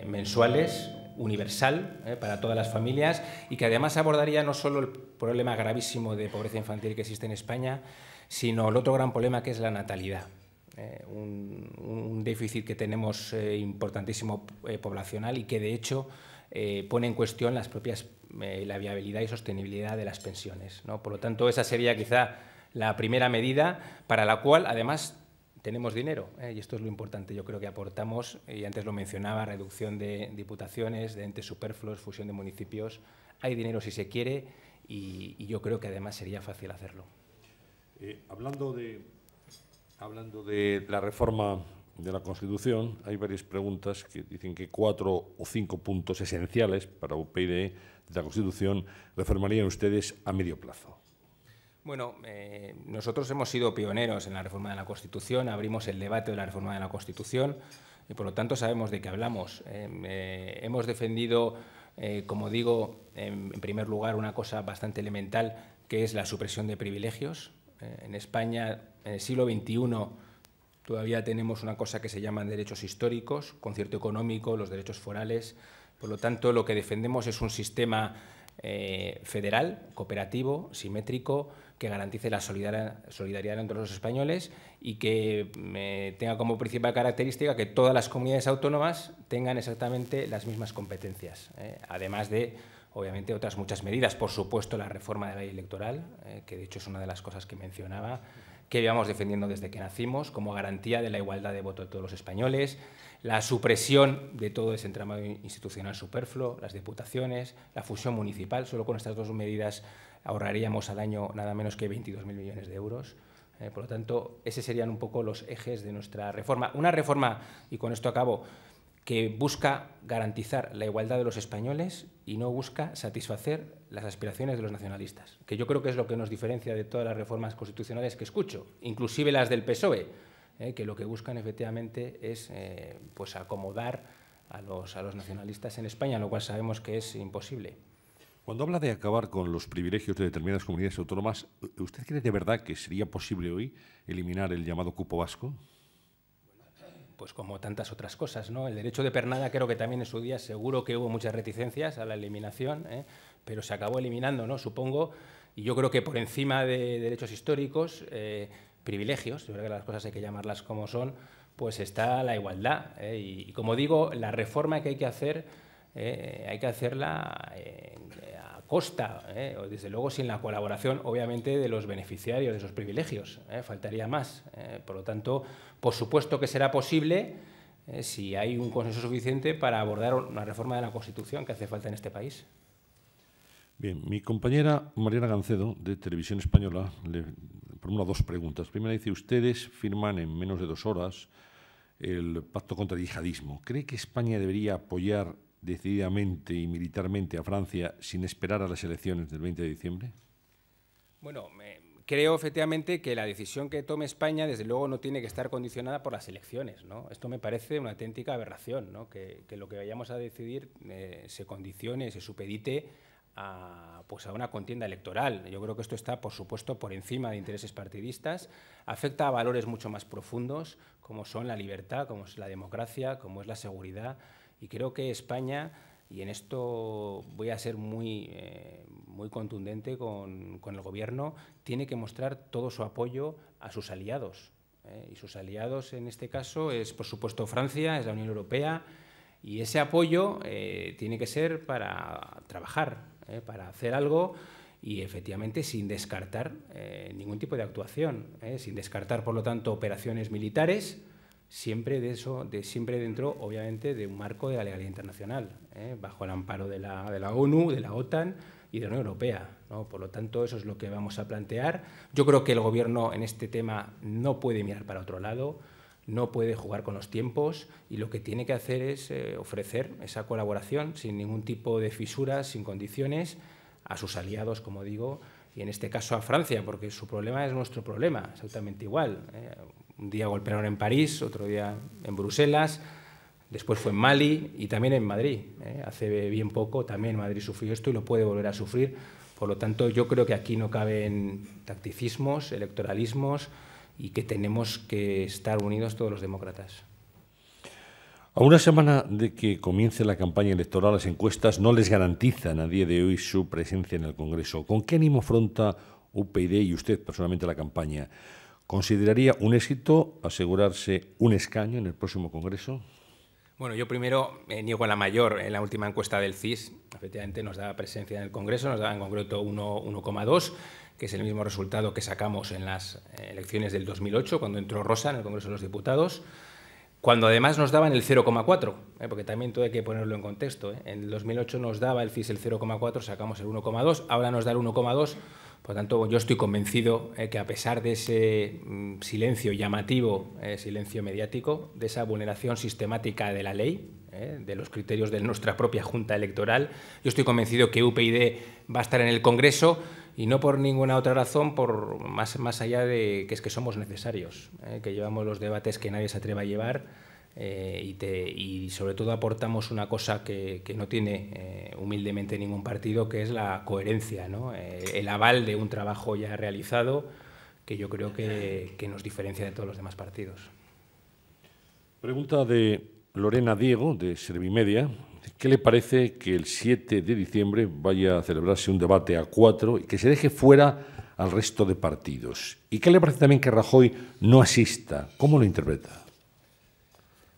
mensuales, universal, para todas las familias, y que además abordaría no solo el problema gravísimo de pobreza infantil que existe en España, sino el otro gran problema, que es la natalidad. Un déficit que tenemos importantísimo poblacional y que, de hecho, pone en cuestión la viabilidad y sostenibilidad de las pensiones, ¿no? Por lo tanto, esa sería quizá la primera medida para la cual, además, tenemos dinero, y esto es lo importante. Yo creo que aportamos, y antes lo mencionaba, reducción de diputaciones, de entes superfluos, fusión de municipios. Hay dinero si se quiere y yo creo que además sería fácil hacerlo. Hablando de la reforma de la Constitución, hay varias preguntas que dicen que 4 o 5 puntos esenciales para UPyD de la Constitución reformarían ustedes a medio plazo. Bueno, nosotros hemos sido pioneros en la reforma de la Constitución, abrimos el debate de la reforma de la Constitución y, por lo tanto, sabemos de qué hablamos. Hemos defendido, como digo, en primer lugar, una cosa bastante elemental, que es la supresión de privilegios. En España, en el siglo XXI, todavía tenemos una cosa que se llaman derechos históricos, concierto económico, los derechos forales. Por lo tanto, lo que defendemos es un sistema federal, cooperativo, simétrico, que garantice la solidaridad entre los españoles y que tenga como principal característica que todas las comunidades autónomas tengan exactamente las mismas competencias, además de, obviamente, otras muchas medidas. Por supuesto, la reforma de la ley electoral, que de hecho es una de las cosas que mencionaba, que llevamos defendiendo desde que nacimos, como garantía de la igualdad de voto de todos los españoles, la supresión de todo ese entramado institucional superfluo, las diputaciones, la fusión municipal. Solo con estas dos medidas ahorraríamos al año nada menos que 22.000 millones de euros. Por lo tanto, esos serían un poco los ejes de nuestra reforma. Una reforma, y con esto acabo, que busca garantizar la igualdad de los españoles y no busca satisfacer las aspiraciones de los nacionalistas, que yo creo que es lo que nos diferencia de todas las reformas constitucionales que escucho, inclusive las del PSOE, que lo que buscan efectivamente es pues acomodar a los nacionalistas en España, lo cual sabemos que es imposible. Cuando habla de acabar con los privilegios de determinadas comunidades autónomas, ¿usted cree de verdad que sería posible hoy eliminar el llamado cupo vasco? Pues como tantas otras cosas, ¿no? El derecho de pernada creo que también en su día seguro que hubo muchas reticencias a la eliminación, pero se acabó eliminando, ¿no? Supongo, y yo creo que por encima de derechos históricos, privilegios, yo creo que las cosas hay que llamarlas como son, pues está la igualdad. Y como digo, la reforma que hay que hacerla a costa, o desde luego sin la colaboración, obviamente, de los beneficiarios de esos privilegios. Faltaría más. Por lo tanto, por supuesto que será posible si hay un consenso suficiente para abordar una reforma de la Constitución que hace falta en este país. Bien, mi compañera Mariana Gancedo, de Televisión Española, le formula dos preguntas. Primera dice, ustedes firman en menos de 2 horas el pacto contra el yihadismo. ¿Cree que España debería apoyar decididamente y militarmente a Francia sin esperar a las elecciones del 20 de diciembre? Bueno, creo efectivamente que la decisión que tome España, desde luego, no tiene que estar condicionada por las elecciones, ¿no? Esto me parece una auténtica aberración, ¿no? Que lo que vayamos a decidir se condicione, se supedite a una contienda electoral. Yo creo que esto está, por supuesto, por encima de intereses partidistas, afecta a valores mucho más profundos, como son la libertad, como es la democracia, como es la seguridad, y creo que España, y en esto voy a ser muy contundente con el Gobierno, tiene que mostrar todo su apoyo a sus aliados. Y sus aliados, en este caso, es, por supuesto, Francia, es la Unión Europea, y ese apoyo tiene que ser para trabajar, para hacer algo y, efectivamente, sin descartar ningún tipo de actuación, sin descartar, por lo tanto, operaciones militares, siempre dentro, obviamente, de un marco de la legalidad internacional, bajo el amparo de la ONU, de la OTAN y de la Unión Europea, ¿no? Por lo tanto, eso es lo que vamos a plantear. Yo creo que el Gobierno en este tema no puede mirar para otro lado, no puede jugar con los tiempos y lo que tiene que hacer es ofrecer esa colaboración sin ningún tipo de fisuras, sin condiciones, a sus aliados, como digo, y en este caso a Francia, porque su problema es nuestro problema, exactamente igual. Un día golpearon en París, otro día en Bruselas, después fue en Mali y también en Madrid. Hace bien poco también Madrid sufrió esto y lo puede volver a sufrir. Por lo tanto, yo creo que aquí no caben tacticismos, electoralismos y que tenemos que estar unidos todos los demócratas. A una semana de que comience la campaña electoral, las encuestas no les garantizan a día de hoy su presencia en el Congreso. ¿Con qué ánimo afronta UPyD y usted personalmente la campaña? ¿Consideraría un éxito asegurarse un escaño en el próximo Congreso? Bueno, yo primero niego la mayor. En la última encuesta del CIS, efectivamente, nos da presencia en el Congreso, nos da en concreto 1,2, que es el mismo resultado que sacamos en las elecciones del 2008, cuando entró Rosa en el Congreso de los Diputados, cuando además nos daban el 0,4, porque también todo hay que ponerlo en contexto. En el 2008 nos daba el CIS el 0,4, sacamos el 1,2, ahora nos da el 1,2. Por lo tanto, yo estoy convencido que a pesar de ese silencio llamativo, silencio mediático, de esa vulneración sistemática de la ley, de los criterios de nuestra propia Junta Electoral, yo estoy convencido que UPyD va a estar en el Congreso y no por ninguna otra razón, por más allá de que es que somos necesarios, que llevamos los debates que nadie se atreve a llevar. Y sobre todo aportamos una cosa que no tiene humildemente ningún partido, que es la coherencia, ¿no? El aval de un trabajo ya realizado que yo creo que nos diferencia de todos los demás partidos. Pregunta de Lorena Diego, de Servimedia. ¿Qué le parece que el 7 de diciembre vaya a celebrarse un debate a 4 y que se deje fuera al resto de partidos? ¿Y qué le parece también que Rajoy no asista? ¿Cómo lo interpreta?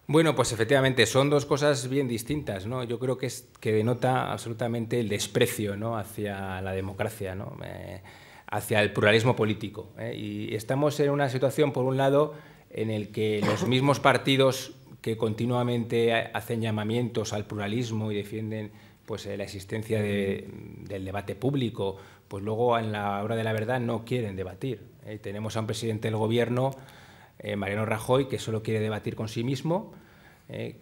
Bueno, pues efectivamente son dos cosas bien distintas, ¿no? Yo creo que denota absolutamente el desprecio, ¿no?, hacia la democracia, ¿no?, hacia el pluralismo político, Y estamos en una situación, por un lado, en el que los mismos partidos que continuamente hacen llamamientos al pluralismo y defienden pues, la existencia del debate público, pues luego en la hora de la verdad no quieren debatir. Tenemos a un presidente del Gobierno, Mariano Rajoy, que solo quiere debatir con sí mismo,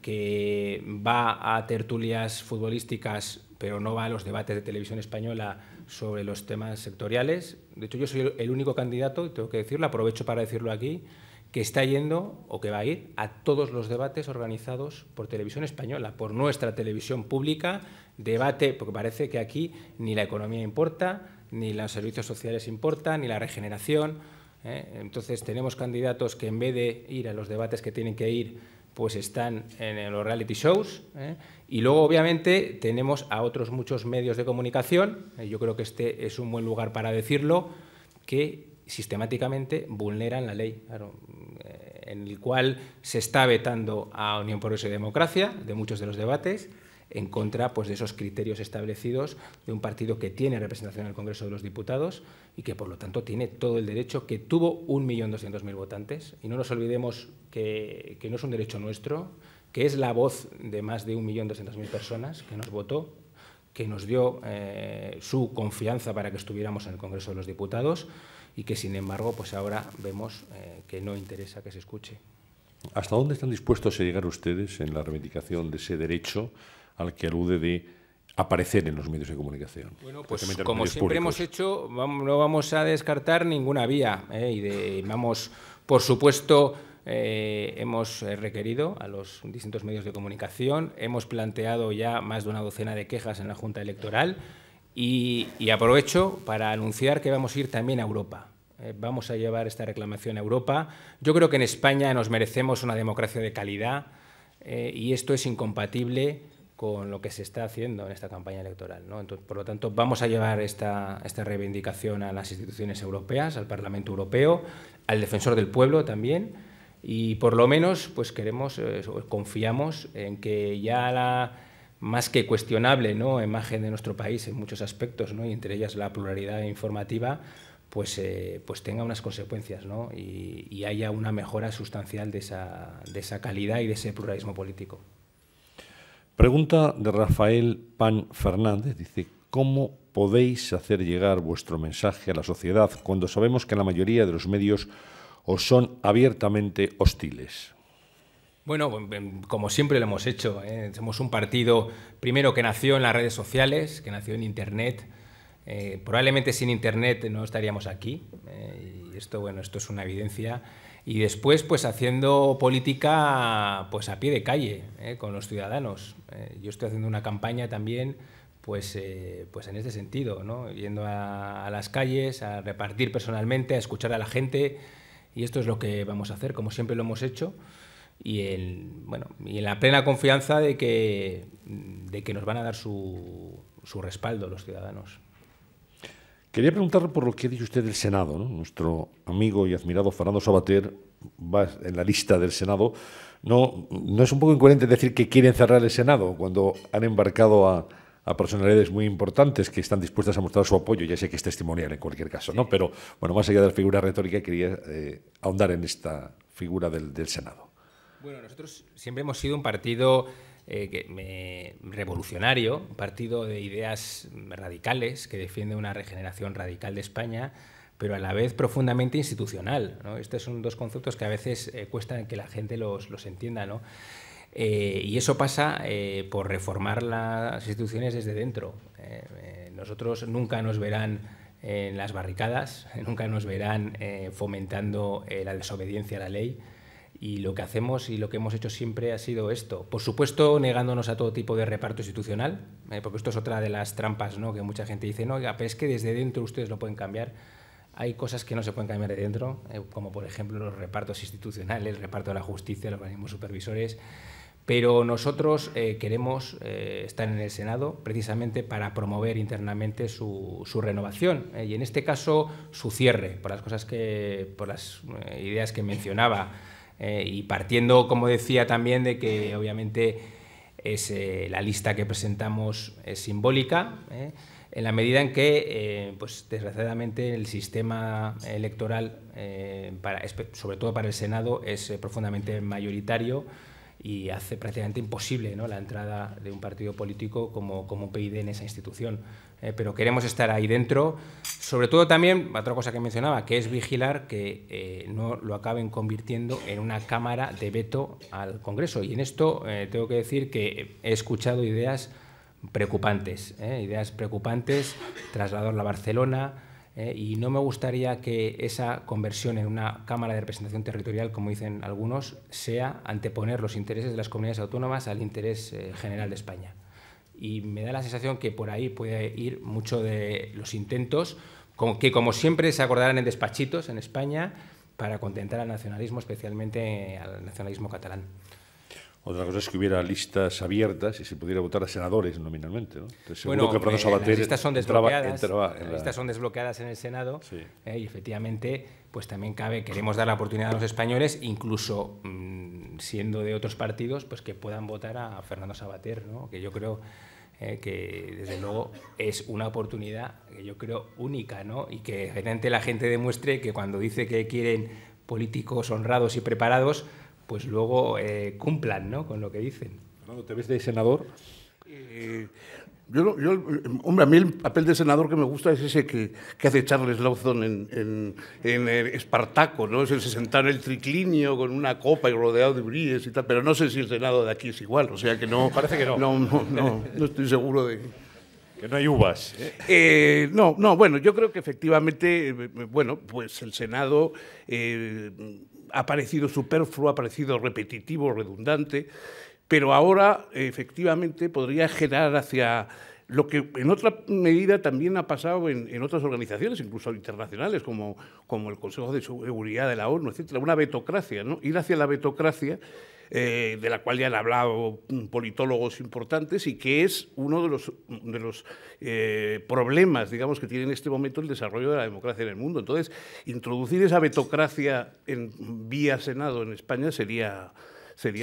que va a tertulias futbolísticas, pero no va a los debates de televisión española sobre los temas sectoriales. De hecho, yo soy el único candidato, y tengo que decirlo, aprovecho para decirlo aquí, que está yendo o que va a ir a todos los debates organizados por Televisión Española, por nuestra televisión pública, debate, porque parece que aquí ni la economía importa, ni los servicios sociales importan, ni la regeneración. Entonces tenemos candidatos que en vez de ir a los debates que tienen que ir, pues están en los reality shows, y luego obviamente tenemos a otros muchos medios de comunicación, yo creo que este es un buen lugar para decirlo, que sistemáticamente vulneran la ley, claro, en el cual se está vetando a Unión Progreso y Democracia de muchos de los debates, en contra pues, de esos criterios establecidos de un partido que tiene representación en el Congreso de los Diputados y que, por lo tanto, tiene todo el derecho, que tuvo 1.200.000 votantes. Y no nos olvidemos que no es un derecho nuestro, que es la voz de más de 1.200.000 personas que nos votó, que nos dio su confianza para que estuviéramos en el Congreso de los Diputados y que, sin embargo, pues ahora vemos que no interesa que se escuche. ¿Hasta dónde están dispuestos a llegar ustedes en la reivindicación de ese derecho al que alude de aparecer en los medios de comunicación? Bueno, pues como siempre hemos hecho, no vamos a descartar ninguna vía. Por supuesto, hemos requerido a los distintos medios de comunicación, hemos planteado ya más de una docena de quejas en la Junta Electoral y aprovecho para anunciar que vamos a ir también a Europa. Vamos a llevar esta reclamación a Europa. Yo creo que en España nos merecemos una democracia de calidad y esto es incompatible con lo que se está haciendo en esta campaña electoral, ¿no? Entonces, por lo tanto, vamos a llevar esta reivindicación a las instituciones europeas, al Parlamento Europeo, al Defensor del Pueblo también, y por lo menos pues confiamos en que ya la más que cuestionable, ¿no?, imagen de nuestro país en muchos aspectos, ¿no?, y entre ellas la pluralidad informativa, pues tenga unas consecuencias, ¿no? y haya una mejora sustancial de esa calidad y de ese pluralismo político. Pregunta de Rafael Pan Fernández, dice: ¿cómo podéis hacer llegar vuestro mensaje a la sociedad cuando sabemos que la mayoría de los medios os son abiertamente hostiles? Bueno, como siempre lo hemos hecho, somos un partido, primero, que nació en las redes sociales, que nació en Internet. Probablemente sin Internet no estaríamos aquí, y esto es una evidencia. Y después, pues haciendo política pues a pie de calle, con los ciudadanos. Yo estoy haciendo una campaña también pues en este sentido, ¿no? Yendo a las calles, a repartir personalmente, a escuchar a la gente, y esto es lo que vamos a hacer, como siempre lo hemos hecho, y en la plena confianza de que nos van a dar su respaldo los ciudadanos. Quería preguntarle por lo que ha dicho usted del Senado, ¿no? Nuestro amigo y admirado Fernando Savater va en la lista del Senado. ¿No es un poco incoherente decir que quieren cerrar el Senado cuando han embarcado a personalidades muy importantes que están dispuestas a mostrar su apoyo? Ya sé que es testimonial en cualquier caso, ¿no? Pero, bueno, más allá de la figura retórica, quería ahondar en esta figura del Senado. Bueno, nosotros siempre hemos sido un partido revolucionario, un partido de ideas radicales que defiende una regeneración radical de España, pero a la vez profundamente institucional, ¿no? Estos son dos conceptos que a veces cuesta que la gente los entienda, ¿no? Y eso pasa por reformar las instituciones desde dentro. Nosotros nunca nos verán en las barricadas, nunca nos verán fomentando la desobediencia a la ley. Y lo que hacemos y lo que hemos hecho siempre ha sido esto. Por supuesto, negándonos a todo tipo de reparto institucional, porque esto es otra de las trampas, ¿no? Que mucha gente dice, no, oiga, pero es que desde dentro ustedes lo pueden cambiar. Hay cosas que no se pueden cambiar de dentro, como por ejemplo los repartos institucionales, el reparto de la justicia, los organismos supervisores. Pero nosotros queremos estar en el Senado precisamente para promover internamente su renovación, y en este caso su cierre, por las ideas que mencionaba. Y partiendo, como decía también, de que obviamente la lista que presentamos es simbólica, en la medida en que, pues desgraciadamente, el sistema electoral, sobre todo para el Senado, es profundamente mayoritario y hace prácticamente imposible, ¿no?, la entrada de un partido político como PID en esa institución. Pero queremos estar ahí dentro, sobre todo también, otra cosa que mencionaba, que es vigilar que no lo acaben convirtiendo en una cámara de veto al Congreso. Y en esto tengo que decir que he escuchado ideas preocupantes, trasladarla a Barcelona, y no me gustaría que esa conversión en una Cámara de Representación Territorial, como dicen algunos, sea anteponer los intereses de las comunidades autónomas al interés general de España. Y me da la sensación que por ahí puede ir mucho de los intentos, que como siempre se acordarán en despachitos en España para contentar al nacionalismo, especialmente al nacionalismo catalán. Otra cosa es que hubiera listas abiertas y se pudiera votar a senadores nominalmente, ¿no? Entonces, bueno, que las listas son desbloqueadas, las listas son desbloqueadas en el Senado, sí. Y efectivamente pues también queremos dar la oportunidad a los españoles, incluso siendo de otros partidos, pues que puedan votar a Fernando Savater, ¿no? Que yo creo que desde luego es una oportunidad que yo creo única, ¿no? Y que efectivamente la gente demuestre que cuando dice que quieren políticos honrados y preparados, pues luego cumplan, ¿no?, con lo que dicen. Fernando, ¿te ves de senador? Hombre, a mí el papel de senador que me gusta es ese que hace Charles Lawson en Espartaco, ¿no? Es ese sentar en el triclinio con una copa y rodeado de bríes y tal, pero no sé si el Senado de aquí es igual, o sea que no... Parece que no. No estoy seguro de... Que no hay uvas. Bueno, yo creo que efectivamente, bueno, pues el Senado ha parecido superfluo, ha parecido repetitivo, redundante, pero ahora efectivamente podría generar hacia lo que en otra medida también ha pasado en otras organizaciones, incluso internacionales, como el Consejo de Seguridad de la ONU, etcétera, una vetocracia, ¿no? Ir hacia la vetocracia, de la cual ya han hablado politólogos importantes y que es uno de los problemas, digamos, que tiene en este momento el desarrollo de la democracia en el mundo. Entonces, introducir esa vetocracia vía Senado en España sería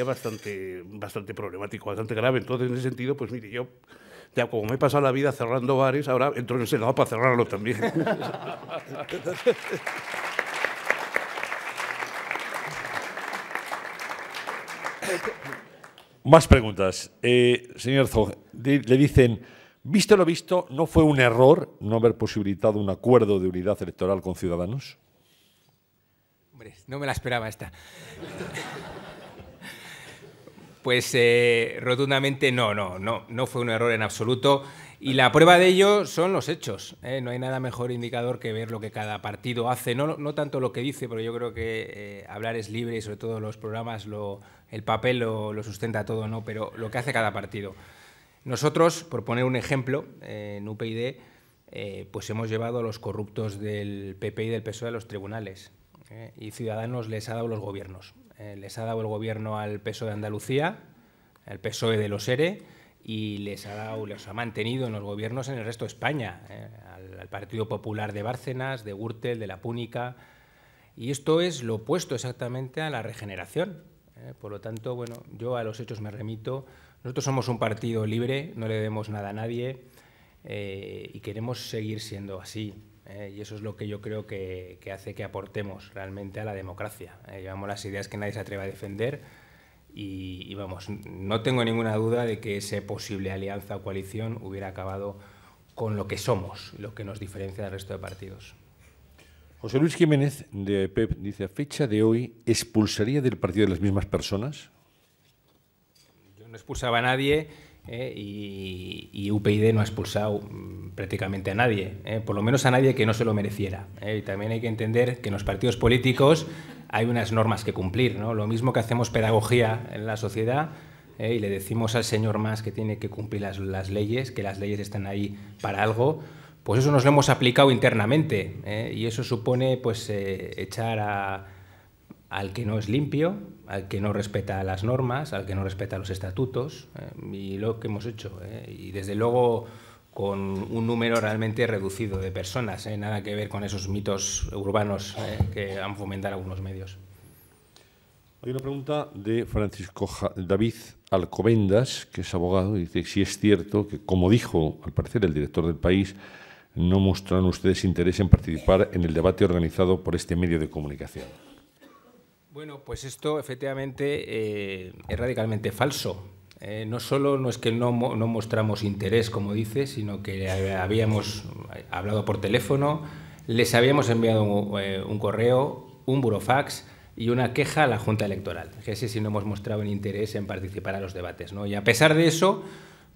bastante problemático, bastante grave. Entonces, en ese sentido, pues mire, yo Ya como me he pasado la vida cerrando bares, ahora entro en el Senado para cerrarlo también. Más preguntas. Señor Zog, le dicen, visto lo visto, ¿no fue un error no haber posibilitado un acuerdo de unidad electoral con Ciudadanos? Hombre, no me la esperaba esta. Pues rotundamente no fue un error en absoluto. Y la prueba de ello son los hechos. No hay nada mejor indicador que ver lo que cada partido hace. No tanto lo que dice, porque yo creo que hablar es libre y sobre todo los programas, el papel lo sustenta todo, ¿no? Pero lo que hace cada partido. Nosotros, por poner un ejemplo, en UPyD, pues hemos llevado a los corruptos del PP y del PSOE a los tribunales. Y Ciudadanos les ha dado los gobiernos. Les ha dado el gobierno al PSOE de Andalucía, al PSOE de los ERE, y les ha mantenido en los gobiernos en el resto de España, al Partido Popular de Bárcenas, de Gürtel, de La Púnica. Y esto es lo opuesto exactamente a la regeneración. Por lo tanto, bueno, yo a los hechos me remito. Nosotros somos un partido libre, no le debemos nada a nadie y queremos seguir siendo así. Y eso es lo que yo creo que hace que aportemos realmente a la democracia. Llevamos las ideas que nadie se atreve a defender y vamos, no tengo ninguna duda de que esa posible alianza o coalición hubiera acabado con lo que somos, lo que nos diferencia del resto de partidos. José Luis Jiménez, de PEP, dice, a fecha de hoy, ¿expulsaría del partido de las mismas personas? Yo no expulsaba a nadie y UPyD no ha expulsado prácticamente a nadie, por lo menos a nadie que no se lo mereciera. Y también hay que entender que en los partidos políticos hay unas normas que cumplir, ¿no? Lo mismo que hacemos pedagogía en la sociedad y le decimos al señor Mas que tiene que cumplir las leyes, que las leyes están ahí para algo, pues eso nos lo hemos aplicado internamente y eso supone pues echar al que no es limpio, al que no respeta las normas, al que no respeta los estatutos y lo que hemos hecho. Y desde luego con un número realmente reducido de personas, nada que ver con esos mitos urbanos que han fomentado algunos medios. Hay una pregunta de Francisco David Alcobendas, que es abogado, y dice si es cierto que, como dijo al parecer el director del País, no mostraron ustedes interés en participar en el debate organizado por este medio de comunicación. Bueno, pues esto efectivamente es radicalmente falso. No solo no es que no mostramos interés, como dice, sino que habíamos hablado por teléfono, les habíamos enviado un correo, un burofax y una queja a la Junta Electoral. Fíjese si no hemos mostrado un interés en participar a los debates, ¿no? Y a pesar de eso,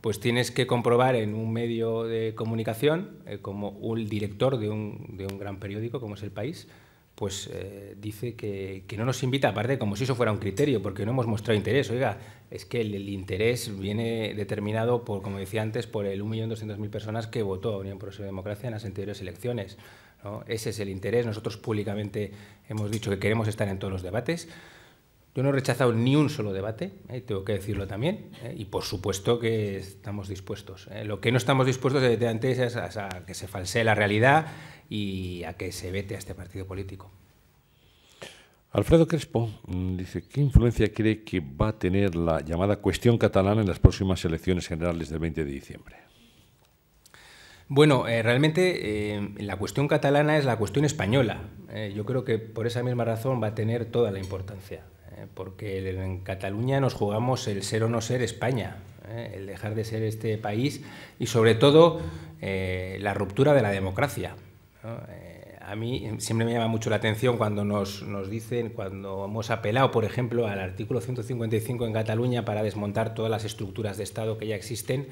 pues tienes que comprobar en un medio de comunicación, como un director de un gran periódico como es El País, pues dice que no nos invita, aparte como si eso fuera un criterio, porque no hemos mostrado interés. Oiga, es que el interés viene determinado, por, como decía antes, por el 1.200.000 personas que votó a Unión Progresiva y Democracia en las anteriores elecciones, ¿no? Ese es el interés. Nosotros públicamente hemos dicho que queremos estar en todos los debates. Yo no he rechazado ni un solo debate, tengo que decirlo también, y por supuesto que estamos dispuestos. Lo que no estamos dispuestos evidentemente es a que se falsee la realidad y a que se vete a este partido político. Alfredo Crespo dice, ¿qué influencia cree que va a tener la llamada cuestión catalana en las próximas elecciones generales del 20 de diciembre? Bueno, realmente la cuestión catalana es la cuestión española. Yo creo que por esa misma razón va a tener toda la importancia. Porque en Cataluña nos jugamos el ser o no ser España, el dejar de ser este país y sobre todo la ruptura de la democracia, ¿no? A mí siempre me llama mucho la atención cuando nos dicen, cuando hemos apelado, por ejemplo, al artículo 155 en Cataluña para desmontar todas las estructuras de Estado que ya existen.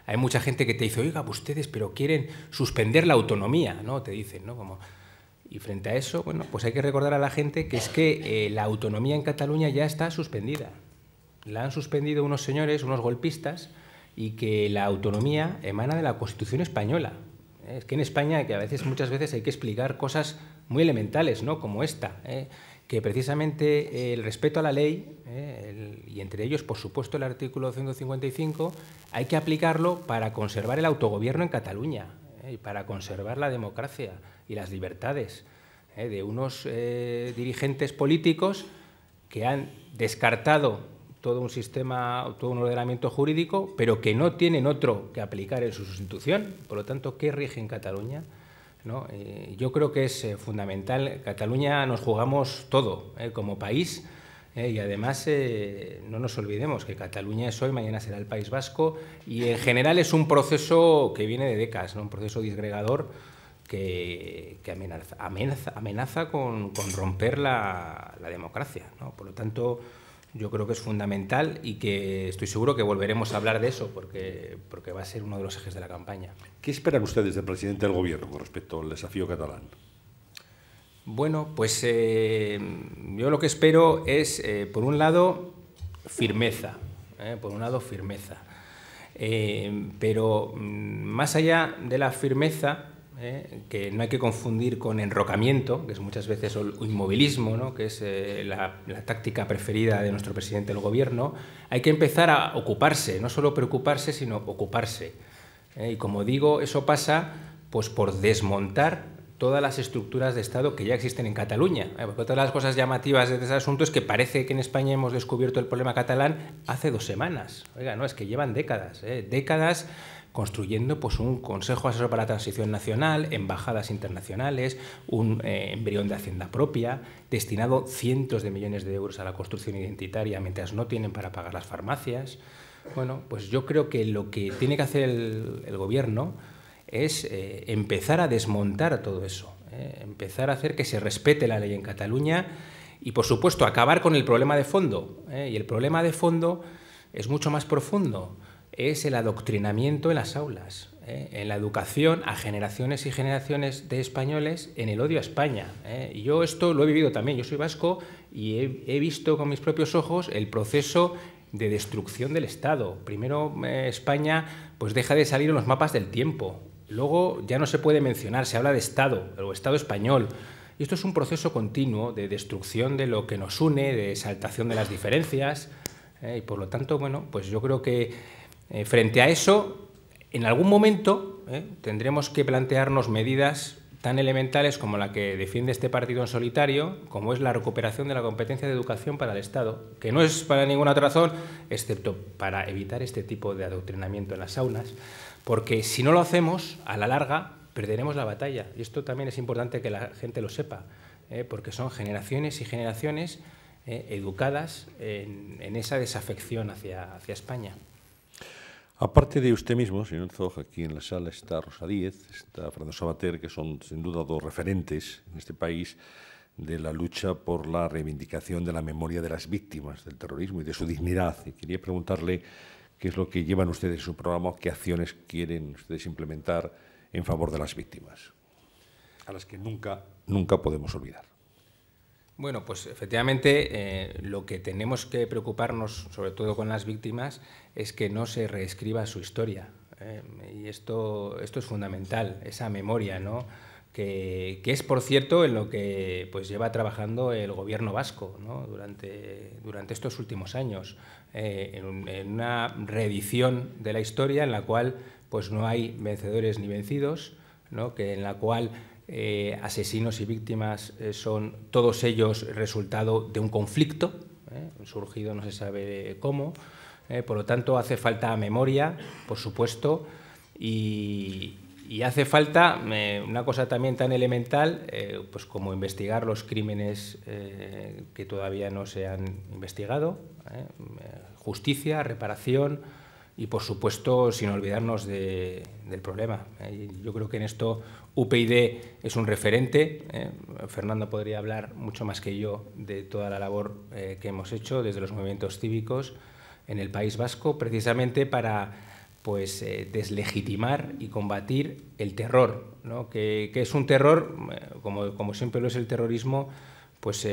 Hay mucha gente que te dice, oiga, ustedes pero quieren suspender la autonomía, ¿no? Te dicen, ¿no? Como... Y frente a eso, bueno, pues hay que recordar a la gente que es que la autonomía en Cataluña ya está suspendida. La han suspendido unos señores, unos golpistas, y que la autonomía emana de la Constitución española. Es que en España, que muchas veces hay que explicar cosas muy elementales, ¿no? Como esta, que precisamente el respeto a la ley, y entre ellos, por supuesto, el artículo 155, hay que aplicarlo para conservar el autogobierno en Cataluña, y para conservar la democracia y las libertades de unos dirigentes políticos que han descartado todo un sistema, todo un ordenamiento jurídico, pero que no tienen otro que aplicar en su sustitución. Por lo tanto, ¿qué rige en Cataluña? ¿No? Yo creo que es fundamental. Cataluña nos jugamos todo como país. Y además, no nos olvidemos que Cataluña es hoy, mañana será el País Vasco, y en general es un proceso que viene de décadas, ¿no? Un proceso disgregador que amenaza con romper la democracia, ¿no? Por lo tanto, yo creo que es fundamental y que estoy seguro que volveremos a hablar de eso porque va a ser uno de los ejes de la campaña. ¿Qué esperan ustedes del presidente del Gobierno con respecto al desafío catalán? Bueno, pues yo lo que espero es, por un lado, firmeza. Pero más allá de la firmeza, que no hay que confundir con enrocamiento, que es muchas veces el inmovilismo, ¿no? Que es la táctica preferida de nuestro presidente del Gobierno, hay que empezar a ocuparse, no solo preocuparse, sino ocuparse. Y como digo, eso pasa pues, por desmontar todas las estructuras de Estado que ya existen en Cataluña. Porque otra de las cosas llamativas de ese asunto es que parece que en España hemos descubierto el problema catalán hace 2 semanas. Oiga, no, es que llevan décadas, décadas construyendo pues, un Consejo Asesor para la Transición Nacional, embajadas internacionales, un embrión de hacienda propia, destinado cientos de millones de euros a la construcción identitaria mientras no tienen para pagar las farmacias. Bueno, pues yo creo que lo que tiene que hacer el Gobierno es empezar a desmontar todo eso, empezar a hacer que se respete la ley en Cataluña y, por supuesto, acabar con el problema de fondo. Y el problema de fondo es mucho más profundo, es el adoctrinamiento en las aulas, en la educación a generaciones y generaciones de españoles en el odio a España. Y yo esto lo he vivido también, yo soy vasco y he visto con mis propios ojos el proceso de destrucción del Estado. Primero España pues deja de salir en los mapas del tiempo. Luego ya no se puede mencionar, se habla de Estado, o Estado español. Y esto es un proceso continuo de destrucción de lo que nos une, de exaltación de las diferencias. Y por lo tanto, bueno, pues yo creo que frente a eso, en algún momento tendremos que plantearnos medidas tan elementales como la que defiende este partido en solitario, como es la recuperación de la competencia de educación para el Estado, que no es para ninguna otra razón, excepto para evitar este tipo de adoctrinamiento en las aulas. Porque si no lo hacemos, a la larga perderemos la batalla. Y esto también es importante que la gente lo sepa, porque son generaciones y generaciones educadas en esa desafección hacia España. Aparte de usted mismo, señor Zog, aquí en la sala está Rosa Díez, está Fernando Savater, que son sin duda 2 referentes en este país de la lucha por la reivindicación de la memoria de las víctimas del terrorismo y de su dignidad. Y quería preguntarle qué es lo que llevan ustedes en su programa, qué acciones quieren ustedes implementar en favor de las víctimas, a las que nunca podemos olvidar. Bueno, pues efectivamente lo que tenemos que preocuparnos, sobre todo con las víctimas, es que no se reescriba su historia. Y esto es fundamental, esa memoria, ¿no? Que es, por cierto, en lo que pues, lleva trabajando el Gobierno vasco, ¿no? durante estos últimos años, en una reedición de la historia en la cual pues, no hay vencedores ni vencidos, ¿no? En la cual asesinos y víctimas son todos ellos resultado de un conflicto, surgido no se sabe cómo. Por lo tanto, hace falta memoria, por supuesto, y hace falta una cosa también tan elemental pues como investigar los crímenes que todavía no se han investigado, justicia, reparación y, por supuesto, sin olvidarnos del problema. Yo creo que en esto UPyD es un referente. Fernando podría hablar mucho más que yo de toda la labor que hemos hecho desde los movimientos cívicos en el País Vasco, precisamente para pues, deslegitimar y combatir el terror, ¿no? que es un terror, como siempre lo es el terrorismo, pues,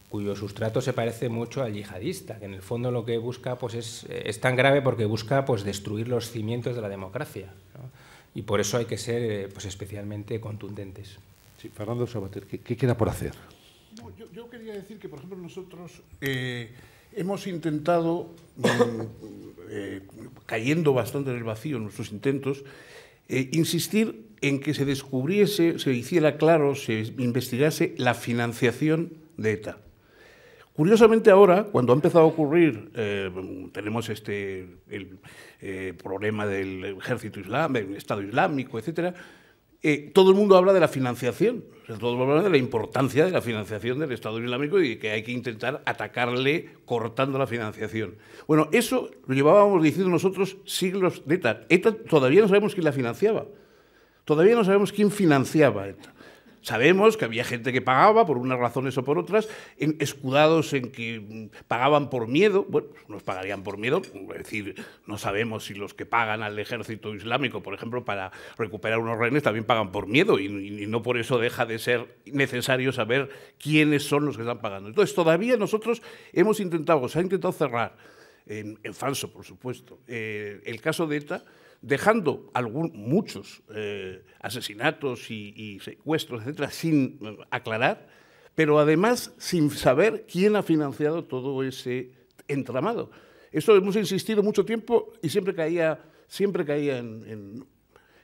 cuyo sustrato se parece mucho al yihadista, que en el fondo lo que busca pues, es tan grave porque busca pues, destruir los cimientos de la democracia, ¿no? Y por eso hay que ser pues, especialmente contundentes. Sí, Fernando Savater, ¿qué queda por hacer? No, yo quería decir que, por ejemplo, nosotros hemos intentado, cayendo bastante en el vacío en nuestros intentos, insistir en que se descubriese, se hiciera claro, se investigase la financiación de ETA. Curiosamente ahora, cuando ha empezado a ocurrir, tenemos el problema del ejército islámico, el Estado Islámico, etcétera, todo el mundo habla de la financiación, todo el mundo habla de la importancia de la financiación del Estado Islámico y que hay que intentar atacarle cortando la financiación. Bueno, eso lo llevábamos diciendo nosotros siglos de ETA. ETA todavía no sabemos quién la financiaba. Todavía no sabemos quién financiaba ETA. Sabemos que había gente que pagaba por unas razones o por otras, escudados en que pagaban por miedo. Bueno, nos pagarían por miedo, es decir, no sabemos si los que pagan al ejército islámico, por ejemplo, para recuperar unos rehenes, también pagan por miedo y no por eso deja de ser necesario saber quiénes son los que están pagando. Entonces, todavía nosotros se ha intentado cerrar, en falso, por supuesto, el caso de ETA, dejando muchos asesinatos y secuestros, etcétera, sin aclarar, pero además sin saber quién ha financiado todo ese entramado. Eso hemos insistido mucho tiempo y siempre caía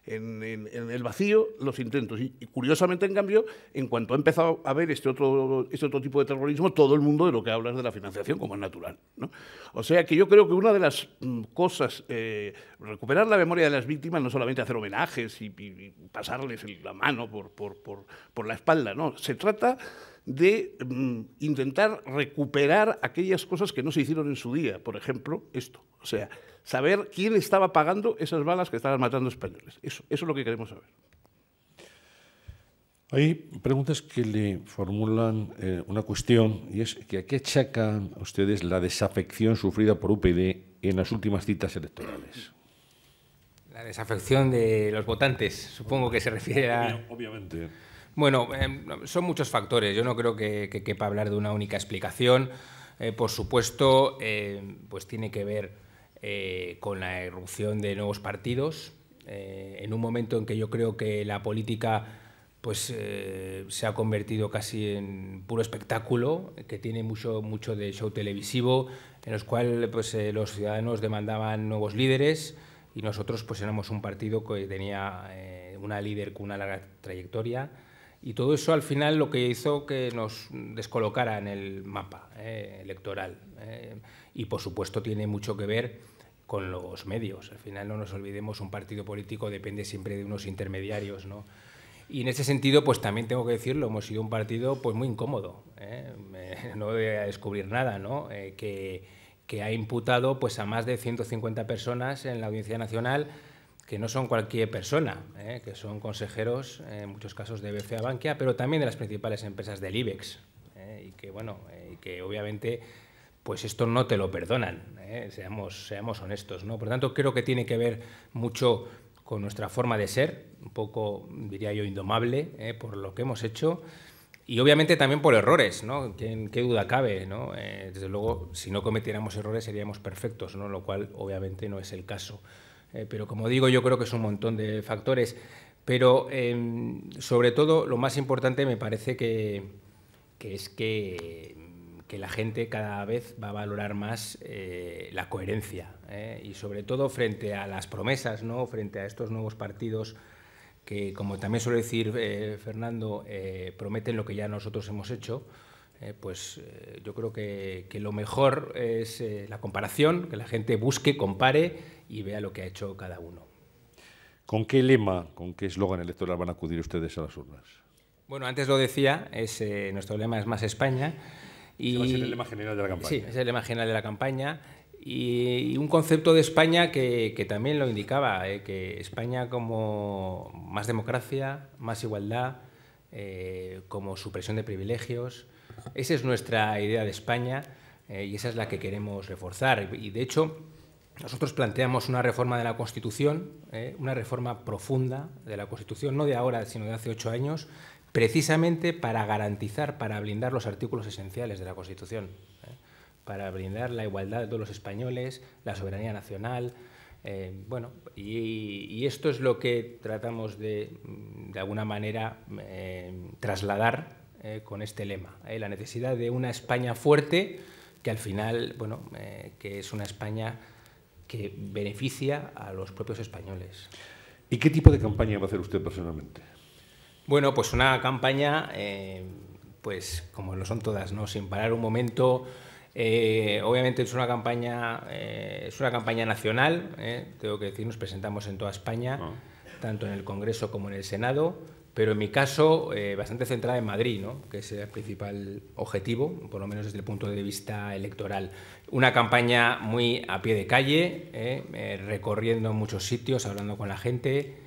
en el vacío los intentos. Y curiosamente, en cambio, en cuanto ha empezado a haber este otro tipo de terrorismo, todo el mundo de lo que habla es de la financiación, como es natural, ¿no? O sea que yo creo que una de las cosas, recuperar la memoria de las víctimas, no solamente hacer homenajes y pasarles la mano por la espalda, no. Se trata de intentar recuperar aquellas cosas que no se hicieron en su día. Por ejemplo, esto. O sea, saber quién estaba pagando esas balas que estaban matando españoles. Eso es lo que queremos saber. Hay preguntas que le formulan una cuestión, y es que ¿a qué achacan ustedes la desafección sufrida por UPyD en las últimas citas electorales? La desafección de los votantes, supongo que se refiere a... Obviamente. Bueno, son muchos factores. Yo no creo que quepa hablar de una única explicación. Por supuesto, pues tiene que ver con la irrupción de nuevos partidos, en un momento en que yo creo que la política pues, se ha convertido casi en puro espectáculo, que tiene mucho de show televisivo, en los cuales pues, los ciudadanos demandaban nuevos líderes y nosotros pues, éramos un partido que tenía una líder con una larga trayectoria. Y todo eso al final lo que hizo que nos descolocara en el mapa electoral. Y por supuesto tiene mucho que ver con los medios. Al final no nos olvidemos, un partido político depende siempre de unos intermediarios, ¿no? Y en ese sentido, pues también tengo que decirlo, hemos sido un partido pues muy incómodo, no voy a descubrir nada, ¿no? Que ha imputado pues a más de 150 personas en la Audiencia Nacional, que no son cualquier persona, que son consejeros, en muchos casos de BCA Bankia, pero también de las principales empresas del IBEX, y que, bueno, que obviamente pues esto no te lo perdonan, seamos honestos, ¿no? Por tanto, creo que tiene que ver mucho con nuestra forma de ser, un poco, diría yo, indomable, por lo que hemos hecho, y obviamente también por errores, ¿no? ¿Qué duda cabe, ¿no? Desde luego, si no cometiéramos errores seríamos perfectos, ¿no? Lo cual obviamente no es el caso. Pero como digo, yo creo que es un montón de factores, pero sobre todo lo más importante me parece que es que la gente cada vez va a valorar más la coherencia, y sobre todo frente a las promesas, ¿no? Frente a estos nuevos partidos que, como también suele decir Fernando, prometen lo que ya nosotros hemos hecho. Pues yo creo que lo mejor es la comparación, que la gente busque, compare y vea lo que ha hecho cada uno. ¿Con qué lema, con qué eslogan electoral van a acudir ustedes a las urnas? Bueno, antes lo decía, nuestro lema es Más España. Ese va a ser el lema general de la campaña. Sí, es el lema general de la campaña. Y un concepto de España que también lo indicaba, que España como más democracia, más igualdad, como supresión de privilegios. Esa es nuestra idea de España y esa es la que queremos reforzar. Y de hecho, nosotros planteamos una reforma de la Constitución, una reforma profunda de la Constitución, no de ahora, sino de hace 8 años, precisamente para garantizar, para blindar los artículos esenciales de la Constitución, para blindar la igualdad de todos los españoles, la soberanía nacional. Bueno, y esto es lo que tratamos de alguna manera, trasladar con este lema, la necesidad de una España fuerte que al final, bueno, que es una España que beneficia a los propios españoles. ¿Y qué tipo de campaña va a hacer usted personalmente? Bueno, pues una campaña pues como lo son todas, ¿no? Sin parar un momento. Obviamente es una campaña nacional, tengo que decir, nos presentamos en toda España, tanto en el Congreso como en el Senado, pero en mi caso bastante centrada en Madrid, ¿no? Que es el principal objetivo, por lo menos desde el punto de vista electoral. Una campaña muy a pie de calle, recorriendo muchos sitios, hablando con la gente,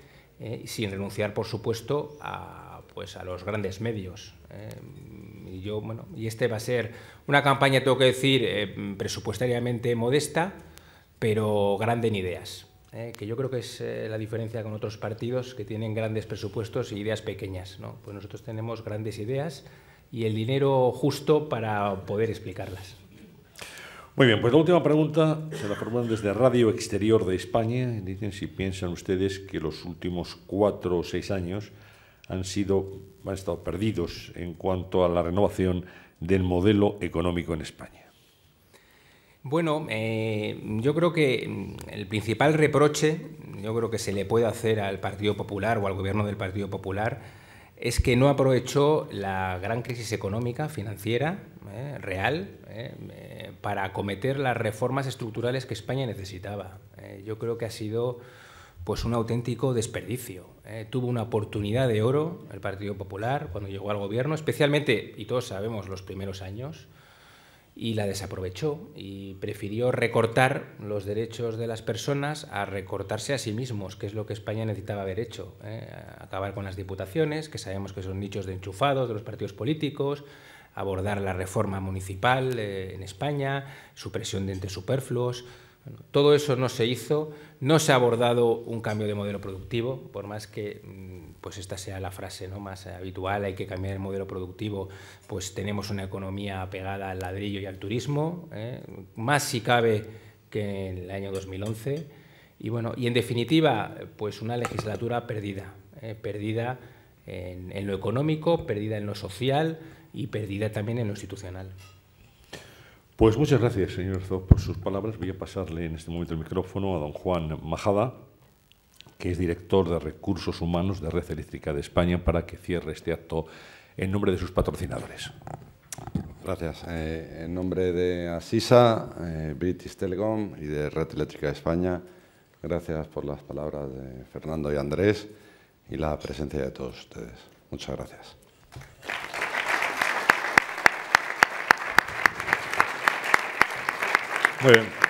sin renunciar, por supuesto, a los grandes medios. Y este va a ser una campaña, tengo que decir, presupuestariamente modesta, pero grande en ideas, que yo creo que es la diferencia con otros partidos que tienen grandes presupuestos y ideas pequeñas, ¿no? Pues nosotros tenemos grandes ideas y el dinero justo para poder explicarlas. Muy bien, pues la última pregunta se la formulan desde Radio Exterior de España. Dicen si piensan ustedes que los últimos 4 o 6 años han estado perdidos en cuanto a la renovación del modelo económico en España. Bueno, yo creo que el principal reproche, yo creo que se le puede hacer al Partido Popular o al Gobierno del Partido Popular, es que no aprovechó la gran crisis económica, financiera, real, para acometer las reformas estructurales que España necesitaba. Yo creo que ha sido pues un auténtico desperdicio. Tuvo una oportunidad de oro el Partido Popular cuando llegó al Gobierno, especialmente, y todos sabemos, los primeros años, y la desaprovechó y prefirió recortar los derechos de las personas a recortarse a sí mismos, que es lo que España necesitaba haber hecho. Acabar con las diputaciones, que sabemos que son nichos de enchufados de los partidos políticos, abordar la reforma municipal en España, supresión de entes superfluos. Bueno, todo eso no se hizo, no se ha abordado un cambio de modelo productivo, por más que pues esta sea la frase, ¿no?, más habitual, hay que cambiar el modelo productivo, pues tenemos una economía pegada al ladrillo y al turismo, más si cabe que en el año 2011, y bueno, y en definitiva, pues una legislatura perdida, perdida en lo económico, perdida en lo social y perdida también en lo institucional. Pues muchas gracias, señor Herzog, por sus palabras. Voy a pasarle en este momento el micrófono a don Juan Majada, que es director de Recursos Humanos de Red Eléctrica de España, para que cierre este acto en nombre de sus patrocinadores. Gracias. En nombre de Asisa, British Telecom y de Red Eléctrica de España, gracias por las palabras de Fernando y Andrés y la presencia de todos ustedes. Muchas gracias. Muy bien.